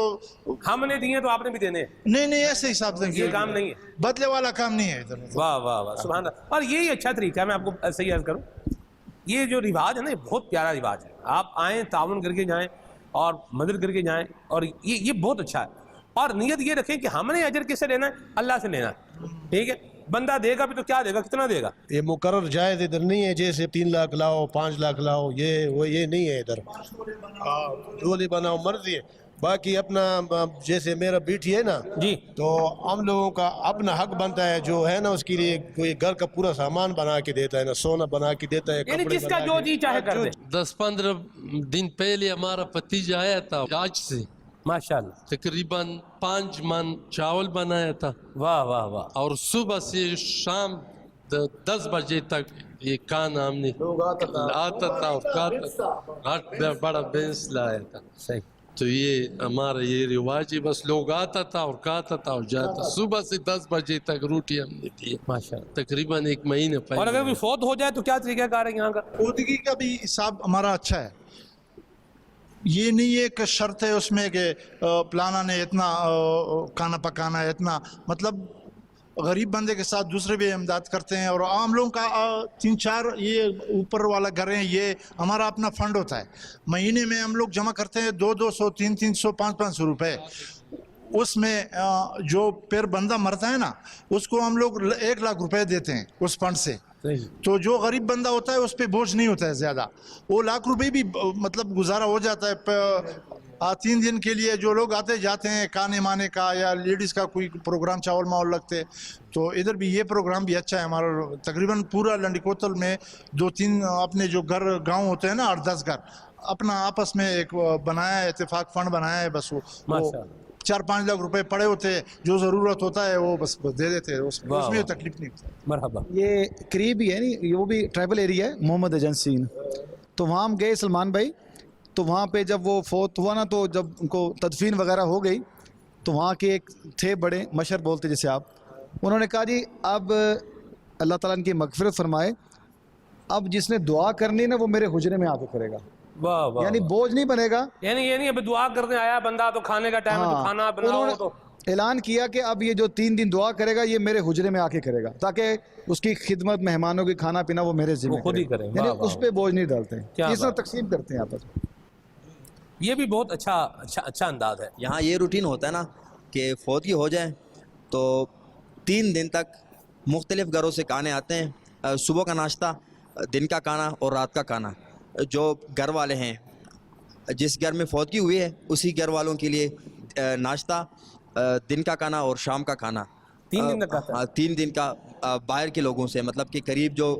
ہم نے دیے تو آپ نے بھی دینے. نہیں ایسے حساب سے یہ کام نہیں ہے، بدلے والا کام نہیں ہے ادھر. واہ واہ واہ سبحان اللہ. اور یہی اچھا طریقہ ہے. میں آپ کو صحیح عرض کروں، یہ جو رواج ہے نا، یہ بہت پیارا رواج ہے. آپ آئیں تعاون کر کے جائیں اور مدد کر کے جائیں، اور یہ بہت اچھا ہے. اور نیت یہ رکھیں کہ ہم نے اجر کس سے لینا ہے؟ اللہ سے لینا ہے. ٹھیک ہے، بندہ دے گا بھی تو کیا دے گا، کتنا دے گا؟ یہ مقرر جائز ادھر نہیں ہے جیسے 3 لاکھ لاؤ 5 لاکھ لاؤ، یہ نہیں ہے ادھر. ڈولی بناؤ مرضی ہے. باقی اپنا جیسے میرا بیٹی ہے نا جی، تو ہم لوگوں کا اپنا حق بنتا ہے جو ہے نا، اس کے لیے کوئی گھر کا پورا سامان بنا کے دیتا ہے نا، سونا بنا کے دیتا ہے. یعنی جس کا جو جی چاہے کر دے. 10-15 دن پہلے ہمارا بھتیجا آیا تھا آج سے، ماشاءاللہ تقریباً 5 من چاول بنایا تھا. واہ واہ واہ. اور صبح سے شام 10 بجے تک یہ کھانا ہم نے آتا تھا اور کھاتا تھا. بڑا بینس لایا تھا. صحیح. تو یہ ہمارا یہ رواج ہے، بس لوگ آتا تھا اور کھاتا تھا اور جاتا. صبح سے 10 بجے تک روٹی ہم نے دی ماشاءاللہ. تقریباً 1 مہینے پہلے. اور اگر کوئی فوت ہو جائے تو کیا طریقہ کار ہے یہاں کا؟ فوتگی کا بھی حساب ہمارا اچھا ہے. یہ نہیں ہے کہ شرط ہے اس میں کہ پلانا نے اتنا کھانا پکانا ہے، اتنا مطلب غریب بندے کے ساتھ دوسرے بھی امداد کرتے ہیں. اور عام لوگوں کا 3-4 یہ اوپر والا گھر ہیں، یہ ہمارا اپنا فنڈ ہوتا ہے. مہینے میں ہم لوگ جمع کرتے ہیں 200 300 500 روپے. اس میں جو پھر بندہ مرتا ہے نا، اس کو ہم لوگ 1 لاکھ روپے دیتے ہیں اس فنڈ سے. تو جو غریب بندہ ہوتا ہے اس پہ بوجھ نہیں ہوتا ہے زیادہ. وہ 1 لاکھ روپے بھی مطلب گزارا ہو جاتا ہے. 3 دن کے لیے جو لوگ آتے جاتے ہیں کھانے مانے کا، یا لیڈیز کا کوئی پروگرام چاول ماول لگتے، تو ادھر بھی یہ پروگرام بھی اچھا ہے ہمارا. تقریباً پورا لنڈی کوتل میں 2-3 اپنے جو گاؤں ہوتے ہیں نا 8-10 گھر، اپنا آپس میں ایک بنایا ہے، اتفاق فنڈ بنایا ہے. بس وہ 4-5 لاکھ روپے پڑے ہوتے ہیں، جو ضرورت ہوتا ہے وہ بس دے دیتے ہیں. اس میں تکلیف نہیں ہوتی. مرحبا. یہ قریب ہی ہے نہیں، وہ بھی ٹرائبل ایریا ہے، محمد ایجنسی. تو وہاں ہم گئے سلمان بھائی، تو وہاں پہ جب وہ فوت ہوا نا، تو جب ان کو تدفین وغیرہ ہو گئی، تو وہاں کے ایک تھے بڑے مشر بولتے جیسے آپ، انہوں نے کہا جی اب اللہ تعالیٰ ان کی مغفرت فرمائے، اب جس نے دعا کرنی نا وہ میرے حجرے میں آ کے کرے گا. واہ واہ. یعنی بوجھ نہیں بنے گا. یعنی یہ نہیں اب دعا کرنے آیا بندہ تو کھانے کا ٹائم ہے تو کھانا بناؤ. تو اعلان کیا کہ اب یہ جو 3 دن دعا کرے گا یہ میرے حجرے میں آ کے کرے گا، تاکہ اس کی خدمت، مہمانوں کی کھانا پینا وہ میرے ذمہ خود ہی کرے. یعنی اس پہ بوجھ نہیں ڈالتے ہیں، اس طرح تقسیم کرتے ہیں آپس میں. یہ بھی بہت اچھا انداز ہے. یہاں یہ روٹین ہوتا ہے نا کہ فوتگی ہو جائے تو 3 دن تک مختلف گھروں سے کھانے آتے ہیں. صبح کا ناشتہ، دن کا کھانا اور رات کا کھانا. جو گھر والے ہیں، جس گھر میں فوتگی ہوئی ہے اسی گھر والوں کے لیے ناشتہ، دن کا کھانا اور شام کا کھانا. 3 دن کا. 3 دن کا باہر کے لوگوں سے، مطلب کہ قریب جو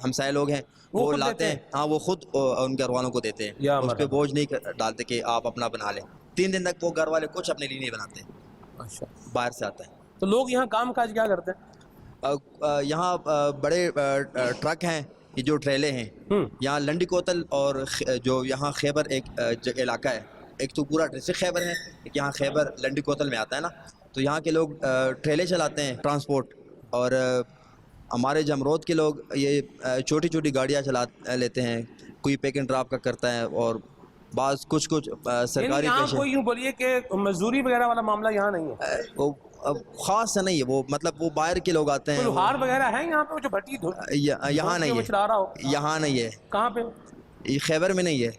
ہمسائے لوگ ہیں وہ لاتے ہیں. ہاں، وہ خود ان گھر والوں کو دیتے ہیں، اس پہ بوجھ نہیں ڈالتے کہ آپ اپنا بنا لیں. 3 دن تک وہ گھر والے کچھ اپنے لیے نہیں بناتے، باہر سے آتا ہے. تو لوگ یہاں کام کاج کیا کرتے ہیں؟ یہاں بڑے ٹرک ہیں، یہ جو ٹریلے ہیں یہاں لنڈی کوتل، اور جو یہاں خیبر ایک علاقہ ہے، ایک تو پورا ڈسٹرکٹ خیبر ہے، ایک یہاں خیبر لنڈی کوتل میں آتا ہے نا. تو یہاں کے لوگ ٹریلے چلاتے ہیں ٹرانسپورٹ. اور ہمارے جمرود کے لوگ یہ چھوٹی چھوٹی گاڑیاں چلا لیتے ہیں. کوئی پیک اینڈ ڈراپ کا کرتا ہے اور بعض کچھ سرکاری یہاں پیشے کوئی یوں بولیے کہ مزدوری وغیرہ والا معاملہ یہاں نہیں ہے، وہ خاص سے نہیں ہے، وہ مطلب وہ باہر کے لوگ آتے ہیں، لوہار وغیرہ ہے یہاں پہ جو بھٹی یہاں نہیں چلا رہا ہو؟ ہے، یہاں نہیں ہے، کہاں پہ؟ یہ خیبر میں نہیں ہے۔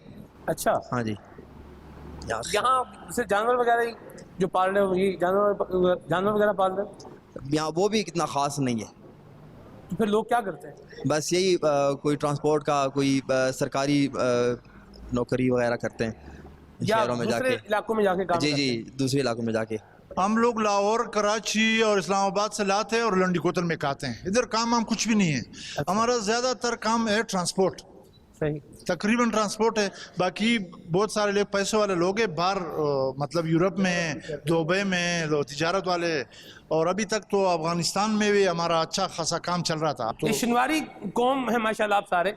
اچھا ہاں جی، یہاں سے جانور وغیرہ جو پال رہے ہو، یہ جانور وغیرہ پال رہے ہو؟ یہاں وہ بھی اتنا خاص نہیں ہے۔ تو پھر لوگ کیا کرتے ہیں؟ بس یہی کوئی ٹرانسپورٹ کا، کوئی سرکاری نوکری وغیرہ کرتے ہیں شہروں میں جا کے، علاقوں میں جا کے کام جی جی دوسرے علاقوں میں جا کے۔ ہم لوگ لاہور، کراچی اور اسلام آباد سے لاتے ہیں اور لنڈی کوتل میں کھاتے ہیں۔ ادھر کام ہم کچھ بھی نہیں ہے، ہمارا زیادہ تر کام ہے ٹرانسپورٹ، تقریباً ٹرانسپورٹ ہے۔ باقی بہت سارے لوگ پیسے والے لوگ ہیں باہر، مطلب یورپ میں، دبئی میں تجارت والے، اور ابھی تک تو افغانستان میں بھی ہمارا اچھا خاصا کام چل رہا تھا۔ یہ شنواری قوم ہے ماشاءاللہ آپ سارے،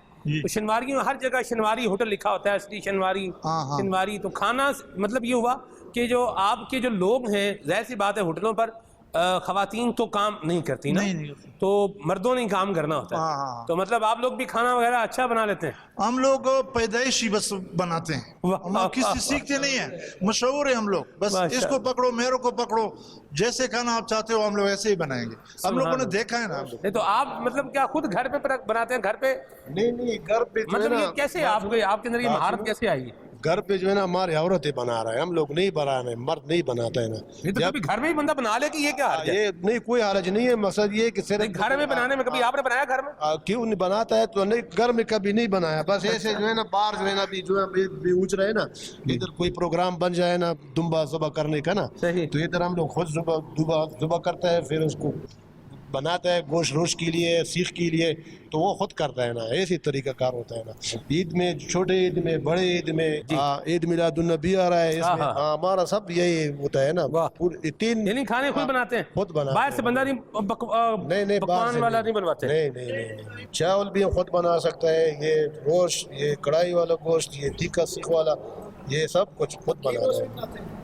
شنواری میں ہر جگہ شنواری ہوٹل لکھا ہوتا ہے، اصلی شنواری شنواری۔ تو کھانا مطلب یہ ہوا کہ جو آپ کے جو لوگ ہیں، ظاہر سی بات ہے ہوٹلوں پر خواتین تو کام نہیں کرتی نا، تو مردوں نے کام کرنا ہوتا ہے، تو مطلب آپ لوگ بھی کھانا وغیرہ اچھا بنا لیتے ہیں؟ ہم لوگ پیدائشی بس بناتے ہیں، ہم کسی سیکھتے نہیں ہیں، مشہور ہیں ہم لوگ، بس اس کو پکڑو میرے کو پکڑو، جیسے کھانا آپ چاہتے ہو ہم لوگ ایسے ہی بنائیں گے۔ ہم لوگوں نے دیکھا ہے نا۔ تو آپ مطلب کیا خود گھر پہ بناتے ہیں؟ گھر پہ نہیں گھر پہ مطلب یہ کیسے آپ کے اندر یہ مہارت کیسے آئی؟ گھر پہ جو ہے نا ہماری عورتیں بنا رہا ہے، ہم لوگ نہیں بنا رہے ہیں، مرد نہیں بناتا ہے نا۔ جب گھر میں ہی بندہ بنا لے کہ یہ کیا حرج ہے؟ یہ نہیں کوئی حرج نہیں ہے، مقصد یہ کہ صرف گھر میں بنانے میں کبھی آپ نے بنایا گھر میں؟ کیوں نہیں بناتا ہے تو نہیں، گھر میں کبھی نہیں بنایا، بس ایسے جو ہے نا باہر جو ہے نا ابھی جو ہے اونچ رہے نا، ادھر کوئی پروگرام بن جائے نا دمبا ذبح کرنے کا نا، تو ادھر ہم لوگ خود ذبح کرتا ہے، پھر اس کو بناتا ہے گوشت روش کے لیے، سیخ کے لیے، تو وہ خود کرتا ہے نا، ایسی طریقہ کار ہوتا ہے نا۔ عید میں، چھوٹے عید میں، بڑے عید میں، عید میلاد النبی آ رہا ہے، اس میں ہمارا سب یہی ہوتا ہے نا۔ یعنی کھانے خود بناتے ہیں؟ خود بناتے ہیں، باہر سے بندہ نہیں پکوان والا نہیں بنواتے؟ نہیں، چاول بھی خود بنا سکتا ہے، یہ گوشت، یہ کڑھائی والا گوشت، یہ تیکھا سیخ والا، یہ سب کچھ خود بناتا ہے۔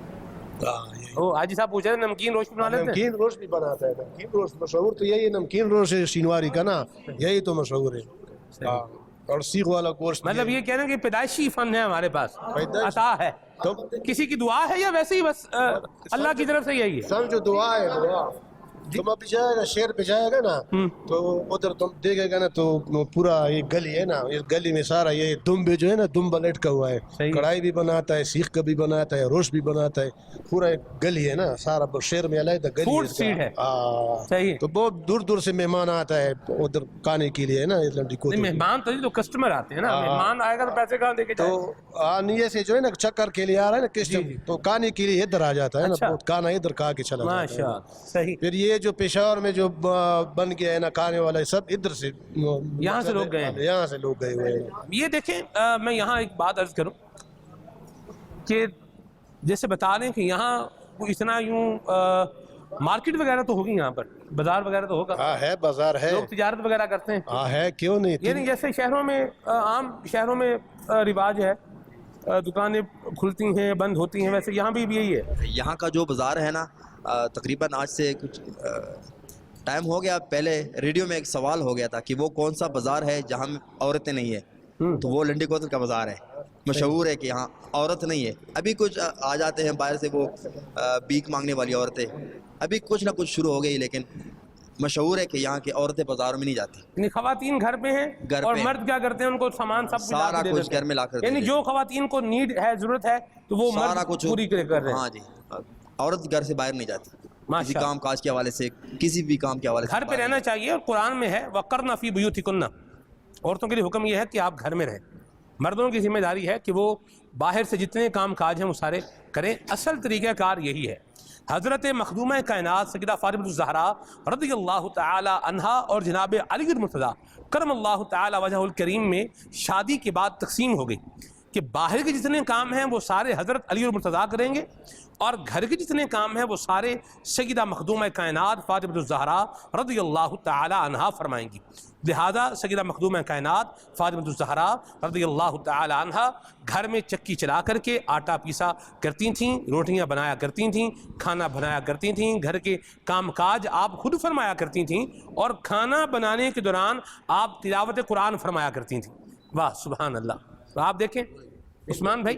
حاجی صاحب پوچھ رہے ہیں نمکین روش بنا لیتے ہیں؟ نمکین روش بھی بناتا ہے، نمکین روش مشہور تو یہی ہے، نمکین روش ہے شینواری کا نا، یہی تو مشہور ہے۔ اور سیخ والا گوشت مطلب یہ کہنا کہ پیدائشی فن ہے ہمارے پاس، عطا ہے، کسی کی دعا ہے یا ویسے ہی بس اللہ کی طرف سے یہی ہے؟ سمجھو دعا ہے، دعا۔ تم ابھی جائے گا شہر پہ جائے گا نا تو ادھر تم دیکھے گا نا تو پورا یہ گلی ہے نا، اس گلی میں سارا یہ دمبے جو ہے نا دمبا لٹکا ہوا ہے، کڑھائی بھی بناتا ہے، سیخ کا بھی بناتا ہے، روش بھی بناتا ہے، پورا ایک گلی ہے نا سارا شہر میں علیحدہ گلی فوڈ سٹریٹ ہے، تو بہت دور دور سے مہمان آتا ہے ادھر کھانے کے لیے نا لنڈی کوتل۔ مہمان تو کسٹمر آتے ہیں نا، مہمان آئے گا تو پیسے کہاں دے کے جائے؟ تو نیے سے جو ہے نا چکر کے لیے آ رہا ہے نا کسٹمر، تو کھانے کے لیے ادھر آ جاتا ہے نا، بہت کھانا ادھر کھا کے چلا جاتا ہے۔ پھر یہ جو پشاور میں جو بن گیا ہے نا کھانے والا سب ادھر سے، یہاں سے لوگ گئے ہیں، یہاں سے لوگ گئے ہوئے ہیں۔ یہ دیکھیں میں یہاں ایک بات عرض کروں کہ جیسے بتا رہے ہیں کہ یہاں اتنا یوں مارکیٹ وغیرہ تو ہوگی، یہاں پر بازار وغیرہ تو ہوگا؟ ہاں ہے، بازار ہے، لوگ تجارت وغیرہ کرتے ہیں؟ ہاں ہے، کیوں نہیں؟ یعنی جیسے شہروں میں عام شہروں میں رواج ہے، دکانیں کھلتی ہیں بند ہوتی ہیں، ویسے یہاں بھی یہی ہے؟ یہاں کا جو بازار ہے نا تقریباً آج سے کچھ ٹائم ہو گیا، پہلے ریڈیو میں ایک سوال ہو گیا تھا کہ وہ کون سا بازار ہے جہاں عورتیں نہیں ہیں، تو وہ لنڈی کوتل کا بازار ہے، مشہور ہے کہ یہاں عورت نہیں ہے۔ ابھی کچھ آ جاتے ہیں باہر سے وہ بھیک مانگنے والی عورتیں، ابھی کچھ نہ کچھ شروع ہو گئی، لیکن مشہور ہے کہ یہاں کے عورتیں بازاروں میں نہیں جاتی۔ یعنی خواتین گھر پہ ہیں اور مرد کیا کرتے ہیں؟ ان کو سامان سب سارا کچھ گھر میں لا کر، یعنی جو خواتین کو نیڈ ہے، ضرورت ہے، تو وہ مرد پوری کر رہے ہیں۔ ہاں جی، عورت گھر سے باہر نہیں جاتی، کسی کام کاج کے حوالے سے، کسی بھی کام کے حوالے سے گھر پہ رہنا چاہیے، اور قرآن میں ہے وَقَرْنَ فِي بُيُوتِكُنَّ، عورتوں کے لیے حکم یہ ہے کہ آپ گھر میں رہیں۔ مردوں کی ذمہ داری ہے کہ وہ باہر سے جتنے کام کاج ہیں وہ سارے کریں۔ اصل طریقہ کار یہی ہے۔ حضرت مخدومہ کائنات سیدہ فاطمہ الزہرا رضی اللہ تعالی عنہا اور جناب علی المرتضیٰ کرم اللہ تعالی وجہہ الکریم میں شادی کے بعد تقسیم ہو گئی کہ باہر کے جتنے کام ہیں وہ سارے حضرت علی المرتضیٰ کریں گے، اور گھر کے جتنے کام ہیں وہ سارے سیدہ مخدومہ کائنات فاطمہ الزہرا رضی اللہ تعالی عنہا فرمائیں گی۔ لہذا سیدہ مخدومہ کائنات فاطمہ الزہرا رضی اللہ تعالی عنہا گھر میں چکی چلا کر کے آٹا پیسا کرتی تھیں، روٹیاں بنایا کرتی تھیں، کھانا بنایا کرتی تھیں، گھر کے کام کاج آپ خود فرمایا کرتی تھیں، اور کھانا بنانے کے دوران آپ تلاوت قرآن فرمایا کرتی تھیں۔ واہ سبحان اللہ! تو آپ دیکھیں عثمان بھائی،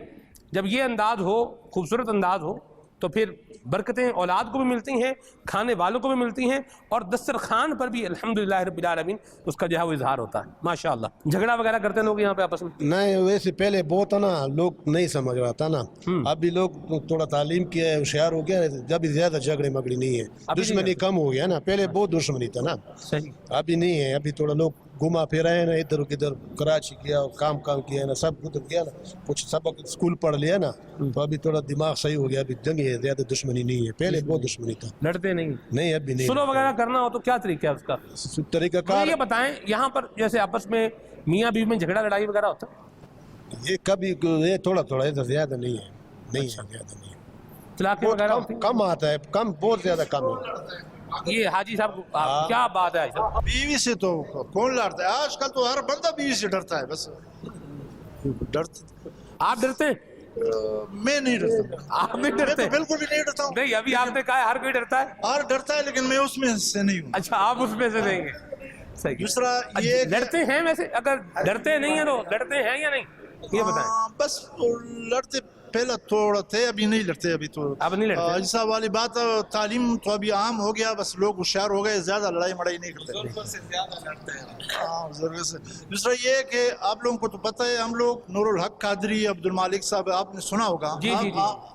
جب یہ انداز ہو، خوبصورت انداز ہو، تو پھر برکتیں اولاد کو بھی ملتی ہیں، کھانے والوں کو بھی ملتی ہیں، اور دسترخوان پر بھی الحمدللہ رب العالمین اس کا جو ہے وہ اظہار ہوتا ہے ماشاءاللہ۔ جھگڑا وغیرہ کرتے ہیں لوگ یہاں پہ آپس میں؟ نہیں، ویسے پہلے بہت ہے نا، لوگ نہیں سمجھ رہا تھا نا، اب بھی لوگ تھوڑا تعلیم کیا ہے، ہوشیار ہو گیا ہے، جب بھی زیادہ جھگڑے مگڑی نہیں ہے، دشمنی کم ہو گیا نا، پہلے بہت دشمنی تھا نا، صحیح، ابھی نہیں ہے، ابھی تھوڑا لوگ گھما پھرا ہے نا، ادھر ادھر کراچی کیا، کام کیا ہے نا، سب ادھر کیا نا، کچھ سبق اسکول پڑھ لیا نا، تو ابھی تھوڑا دماغ صحیح ہو گیا، ابھی جنگ ہے، زیادہ دشمنی نہیں ہے، پہلے بہت دشمنی تھا، لڑتے نہیں؟ نہیں ابھی نہیں۔ سلو وغیرہ کرنا ہو تو کیا طریقہ ہے اس کا؟ طریقہ مجھے کار یہ بتائیں، یہاں پر جیسے آپس میں میاں بیوی میں جھگڑا لڑائی وغیرہ ہوتا ہے؟ یہ کبھی یہ تھوڑا ادھر زیادہ نہیں ہے، نہیں ہے، زیادہ نہیں ہے، طلاقیں وغیرہ بہت ہوتی ہیں؟ کم آتا ہے، کم، بہت زیادہ کم ہے۔ یہ حاجی صاحب کیا بات ہے حاجی صاحب؟ بیوی سے تو کون لڑتا ہے؟ آج کل تو ہر بندہ بیوی سے ڈرتا ہے، بس ڈرتا۔ آپ ڈرتے ہیں؟ میں نہیں ڈرتا، آپ بھی ڈرتے ہیں؟ بالکل بھی نہیں ڈرتا ہوں۔ نہیں، ابھی آپ نے کہا ہے ہر کوئی ڈرتا ہے۔ ہر ڈرتا ہے لیکن میں اس میں سے نہیں ہوں۔ اچھا، آپ اس میں سے نہیں ہیں، صحیح۔ دوسرا یہ لڑتے ہیں ویسے، اگر ڈرتے نہیں ہیں تو لڑتے ہیں یا نہیں، یہ بتائیں۔ بس لڑتے پہلا تھوڑا تھے، ابھی نہیں لڑتے، ابھی تو اب نہیں لڑتے؟ ایسا والی بات، تعلیم تو ابھی عام ہو گیا، بس لوگ ہوشیار ہو گئے، زیادہ لڑائی مڑائی نہیں کرتے۔ ضرورت سے زیادہ لڑتے ہیں، ہاں ضرورت سے۔ دوسرا یہ کہ آپ لوگوں کو تو پتہ ہے، ہم لوگ نور الحق قادری عبد المالک صاحب آپ نے سنا ہوگا،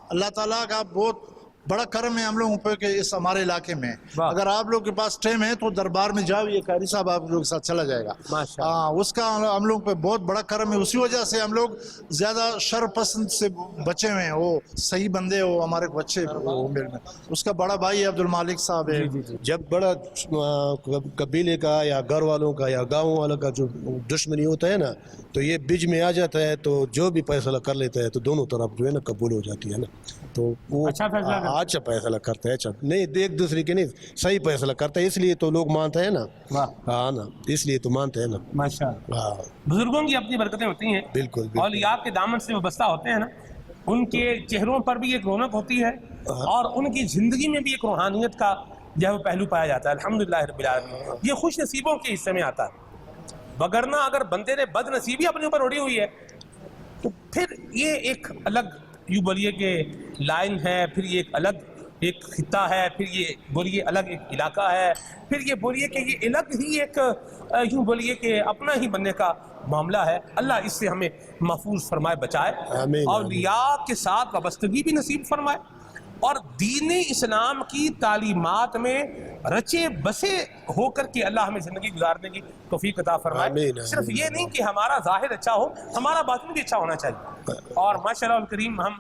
اللہ تعالیٰ کا بہت بڑا کرم ہے ہم لوگوں پہ کہ اس ہمارے علاقے میں، اگر آپ لوگ کے پاس ٹائم ہے تو دربار میں جاؤ، یہ قاری صاحب آپ لوگ کے ساتھ چلا جائے گا، اس کا ہم لوگ پہ بہت بڑا کرم ہے، اسی وجہ سے ہم لوگ زیادہ شر پسند سے بچے ہوئے ہیں، وہ صحیح بندے ہو ہمارے بچے میں، اس کا بڑا بھائی عبد المالک صاحب ہے۔ جب بڑا قبیلے کا یا گھر والوں کا یا گاؤں والوں کا جو دشمنی ہوتا ہے نا، تو یہ بیچ میں آ جاتا ہے، تو جو بھی فیصلہ کر لیتا ہے تو دونوں طرف جو ہے نا قبول ہو جاتی ہے نا، تو وہ اچھا فیصلہ کرتا ہے، اچھا نہیں ایک دوسرے کے نہیں، صحیح فیصلہ کرتا ہے، اس لیے تو لوگ مانتے ہیں نا، ہاں نا، اس لیے تو مانتے ہیں نا ماشاءاللہ۔ بزرگوں کی اپنی برکتیں ہوتی ہیں، بالکل، اولیاء کے دامن سے وابستہ ہوتے ہیں نا، ان کے چہروں پر بھی ایک رونق ہوتی ہے، اور ان کی زندگی میں بھی ایک روحانیت کا جو ہے وہ پہلو پایا جاتا ہے، الحمدللہ رب العالمین۔ یہ خوش نصیبوں کے حصے میں آتا ہے، وگرنہ اگر بندے نے بد نصیبی اپنے اوپر اڑی ہوئی ہے تو پھر یہ ایک الگ یوں بولیے کہ لائن ہے، پھر یہ ایک الگ ایک خطہ ہے، پھر یہ بولیے الگ ایک علاقہ ہے، پھر یہ بولیے کہ یہ الگ ہی ایک یوں بولیے کہ اپنا ہی بننے کا معاملہ ہے۔ اللہ اس سے ہمیں محفوظ فرمائے، بچائے، اولیاء کے ساتھ وابستگی بھی نصیب فرمائے، اور دین اسلام کی تعلیمات میں رچے بسے ہو کر کے اللہ ہمیں زندگی گزارنے کی توفیق عطا فرمائے۔ صرف یہ نہیں کہ ہمارا ظاہر اچھا ہو، ہمارا باطن بھی اچھا ہونا چاہیے، اور ماشاءاللہ الکریم ہم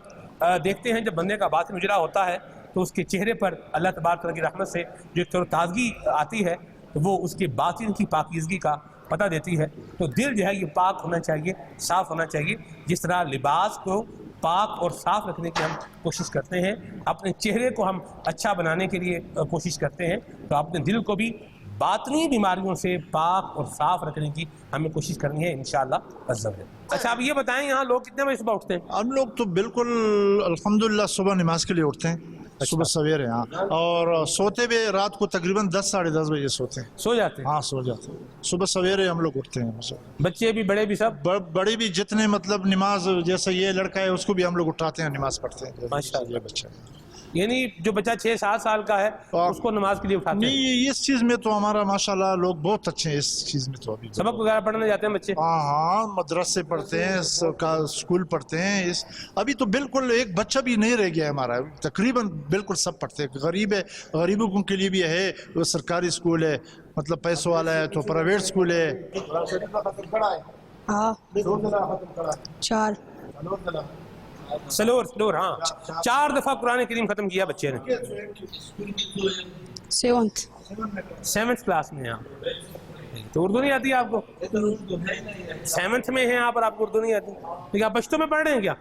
دیکھتے ہیں جب بندے کا باطن اجرا ہوتا ہے تو اس کے چہرے پر اللہ تبارک تعالیٰ کی رحمت سے جو ایک تازگی آتی ہے، وہ اس کے باطن کی پاکیزگی کا پتہ دیتی ہے۔ تو دل جو ہے یہ پاک ہونا چاہیے، صاف ہونا چاہیے، جس طرح لباس کو پاک اور صاف رکھنے کی ہم کوشش کرتے ہیں، اپنے چہرے کو ہم اچھا بنانے کے لیے کوشش کرتے ہیں، تو اپنے دل کو بھی باطنی بیماریوں سے پاک اور صاف رکھنے کی ہمیں کوشش کرنی ہے انشاءاللہ عز و جل۔ اچھا، آپ یہ بتائیں یہاں لوگ کتنے بجے صبح اٹھتے ہیں؟ ہم لوگ تو بالکل الحمدللہ صبح نماز کے لیے اٹھتے ہیں، صبح سویرے، ہاں، اور سوتے بھی رات کو تقریباً 10 ساڑھے 10 بجے سوتے ہیں، سو جاتے ہیں؟ ہاں سو جاتے ہیں، صبح سویرے ہم لوگ اٹھتے ہیں، بچے بھی بڑے بھی سب؟ بڑے بھی جتنے، مطلب نماز جیسے یہ لڑکا ہے اس کو بھی ہم لوگ اٹھاتے ہیں، نماز پڑھتے ہیں ماشاءاللہ۔ بچہ، یعنی جو بچہ 6-7 سال کا ہے اس کو نماز کے لیے اٹھاتے ہیں؟ نہیں، اس چیز میں تو ہمارا ماشاءاللہ لوگ بہت اچھے ہیں، اس چیز میں تو ابھی سبق وغیرہ پڑھنے جاتے ہیں بچے؟ ہاں، مدرسے پڑھتے ہیں، اسکول پڑھتے ہیں، ابھی تو بالکل ایک بچہ بھی نہیں رہ گیا ہے ہمارا، تقریباً بالکل سب پڑھتے ہیں۔ غریب ہے، غریبوں کے لیے بھی ہے، وہ سرکاری اسکول ہے، مطلب پیسوں والا ہے تو پرائیویٹ اسکول ہے۔ ہاں 4 سلور، ہاں 4 دفعہ قرآن کریم ختم کیا بچے نے، 7th کلاس میں۔ آپ تو اردو نہیں آتی آپ کو؟ 7th میں ہیں آپ اور آپ کو اردو نہیں آتی؟ لیکن آپ پشتو میں پڑھ رہے ہیں کیا؟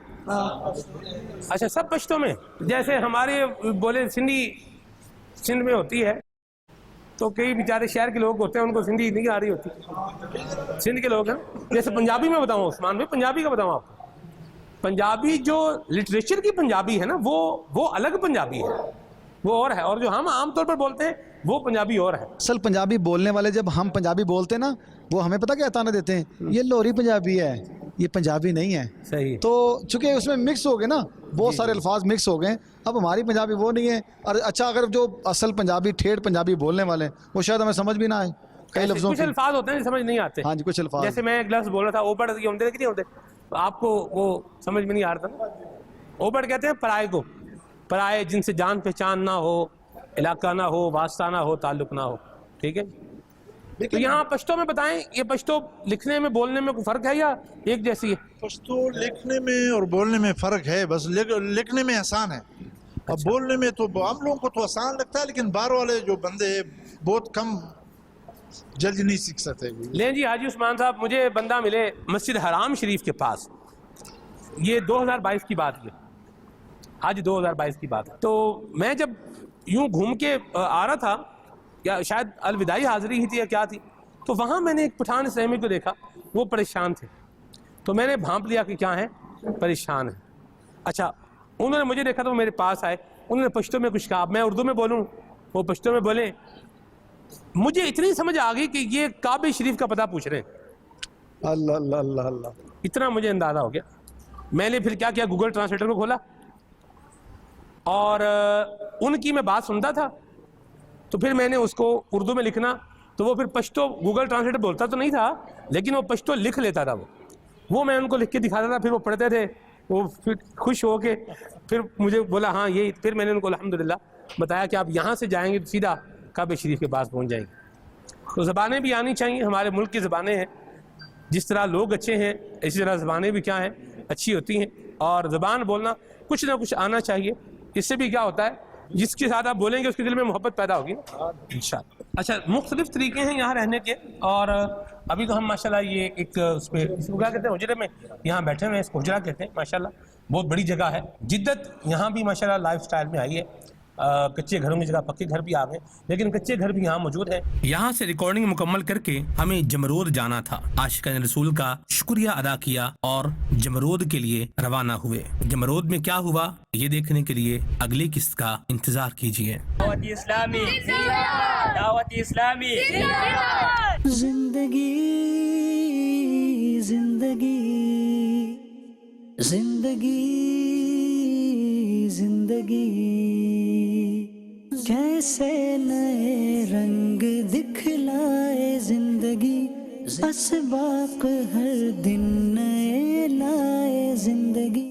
اچھا، سب پشتو میں؟ جیسے ہمارے بولے سندھ میں ہوتی ہے، تو کئی بیچارے شہر کے لوگ ہوتے ہیں ان کو سندھی نہیں آ رہی ہوتی، سندھ کے لوگ ہیں۔ جیسے پنجابی میں بتاؤں عثمان بھائی، پنجابی کا بتاؤں آپ کو، پنجابی جو لٹریچر کی پنجابی ہے نا، وہ الگ پنجابی ہے، وہ اور ہے، اور جو ہم عام طور پر بولتے ہیں وہ پنجابی اور ہے۔ اصل پنجابی بولنے والے جب ہم پنجابی بولتے ہیں نا، وہ ہمیں پتہ کیا تانا دیتے ہیں، یہ لوری پنجابی ہے، یہ پنجابی نہیں ہے. صحیح. تو چونکہ اس میں مکس ہو گئے نا, بہت سارے الفاظ مکس ہو گئے. اب ہماری پنجابی وہ نہیں ہے. اور اچھا اگر جو اصل پنجابی ٹھیٹھ پنجابی بولنے والے ہیں وہ شاید ہمیں سمجھ بھی نہ آئے کئی لفظوں کچھ الفاظ ہوتے ہیں سمجھ نہیں آتے. ہاں جی کچھ الفاظ جیسے میں ایک لفظ بول رہا تھا اوپڑ یہ ہوتے کہ نہیں ہوتے, آپ کو وہ سمجھ میں نہیں آ رہا تھا. اوپڑ کہتے ہیں پرائے کو, پرائے جن سے جان پہچان نہ ہو, علاقہ نہ ہو, واسطہ نہ ہو, تعلق نہ ہو. ٹھیک ہے. تو یہاں پشتو میں بتائیں, یہ پشتو لکھنے میں بولنے میں کوئی فرق ہے یا ایک جیسی ہے؟ پشتو لکھنے میں اور بولنے میں فرق ہے, بس لکھنے میں آسان ہے. اب بولنے میں تو ہم لوگوں کو تو آسان لگتا ہے, لیکن باہر والے جو بندے ہیں بہت کم جلدی نہیں سیکھ سکتے. لیں جی حاجی عثمان صاحب, مجھے بندہ ملے مسجد حرام شریف کے پاس, یہ 2022 کی بات ہے, آج 2022 کی بات ہے. تو میں جب یوں گھوم کے آ رہا تھا, یا شاید الوداعی حاضری ہی تھی یا کیا تھی, تو وہاں میں نے ایک پٹھان اسلامی کو دیکھا, وہ پریشان تھے. تو میں نے بھانپ لیا کہ کیا ہیں, پریشان ہیں. اچھا انہوں نے مجھے دیکھا تو وہ میرے پاس آئے, انہوں نے پشتو میں کچھ کہا, میں اردو میں بولوں وہ پشتو میں بولیں. مجھے اتنی سمجھ آ گئی کہ یہ کعبہ شریف کا پتہ پوچھ رہے ہیں. اللہ اللہ اللہ اللہ, اتنا مجھے اندازہ ہو گیا. میں نے پھر کیا کیا, گوگل ٹرانسلیٹر کو کھولا اور ان کی میں بات سنتا تھا. تو پھر میں نے اس کو اردو میں لکھنا, تو وہ پھر پشتو گوگل ٹرانسلیٹر بولتا تو نہیں تھا, لیکن وہ پشتو لکھ لیتا تھا. وہ میں ان کو لکھ کے دکھاتا تھا, پھر وہ پڑھتے تھے, وہ پھر خوش ہو کے پھر مجھے بولا ہاں یہ. پھر میں نے ان کو الحمدللہ بتایا کہ آپ یہاں سے جائیں گے تو سیدھا کعبہ شریف کے پاس پہنچ جائیں گے. تو زبانیں بھی آنی چاہیے, ہمارے ملک کی زبانیں ہیں, جس طرح لوگ اچھے ہیں اسی طرح زبانیں بھی کیا ہیں, اچھی ہوتی ہیں. اور زبان بولنا کچھ نہ کچھ آنا چاہیے, اس سے بھی کیا ہوتا ہے, جس کے ساتھ آپ بولیں گے اس کے دل میں محبت پیدا ہوگی انشاءاللہ. اچھا مختلف طریقے ہیں یہاں رہنے کے, اور ابھی تو ہم ماشاءاللہ یہ ایک اس پہ اس کو کیا کہتے ہیں, حجرے میں یہاں بیٹھے ہوئے ہیں, اس کو حجرہ کہتے ہیں. ماشاءاللہ بہت بڑی جگہ ہے. جدت یہاں بھی ماشاءاللہ لائف سٹائل میں آئی ہے. کچے گھروں کی جگہ پکے گھر بھی آ گئے, لیکن کچے گھر بھی یہاں موجود ہیں. یہاں سے ریکارڈنگ مکمل کر کے ہمیں جمرود جانا تھا. عاشقان رسول کا شکریہ ادا کیا اور جمرود کے لیے روانہ ہوئے. جمرود میں کیا ہوا یہ دیکھنے کے لیے اگلی قسط کا انتظار کیجیے. دعوت اسلامی, دعوت اسلامی. زندگی زندگی زندگی زندگی کیسے نئے رنگ دکھلائے زندگی, اسباق ہر دن نئے لائے زندگی.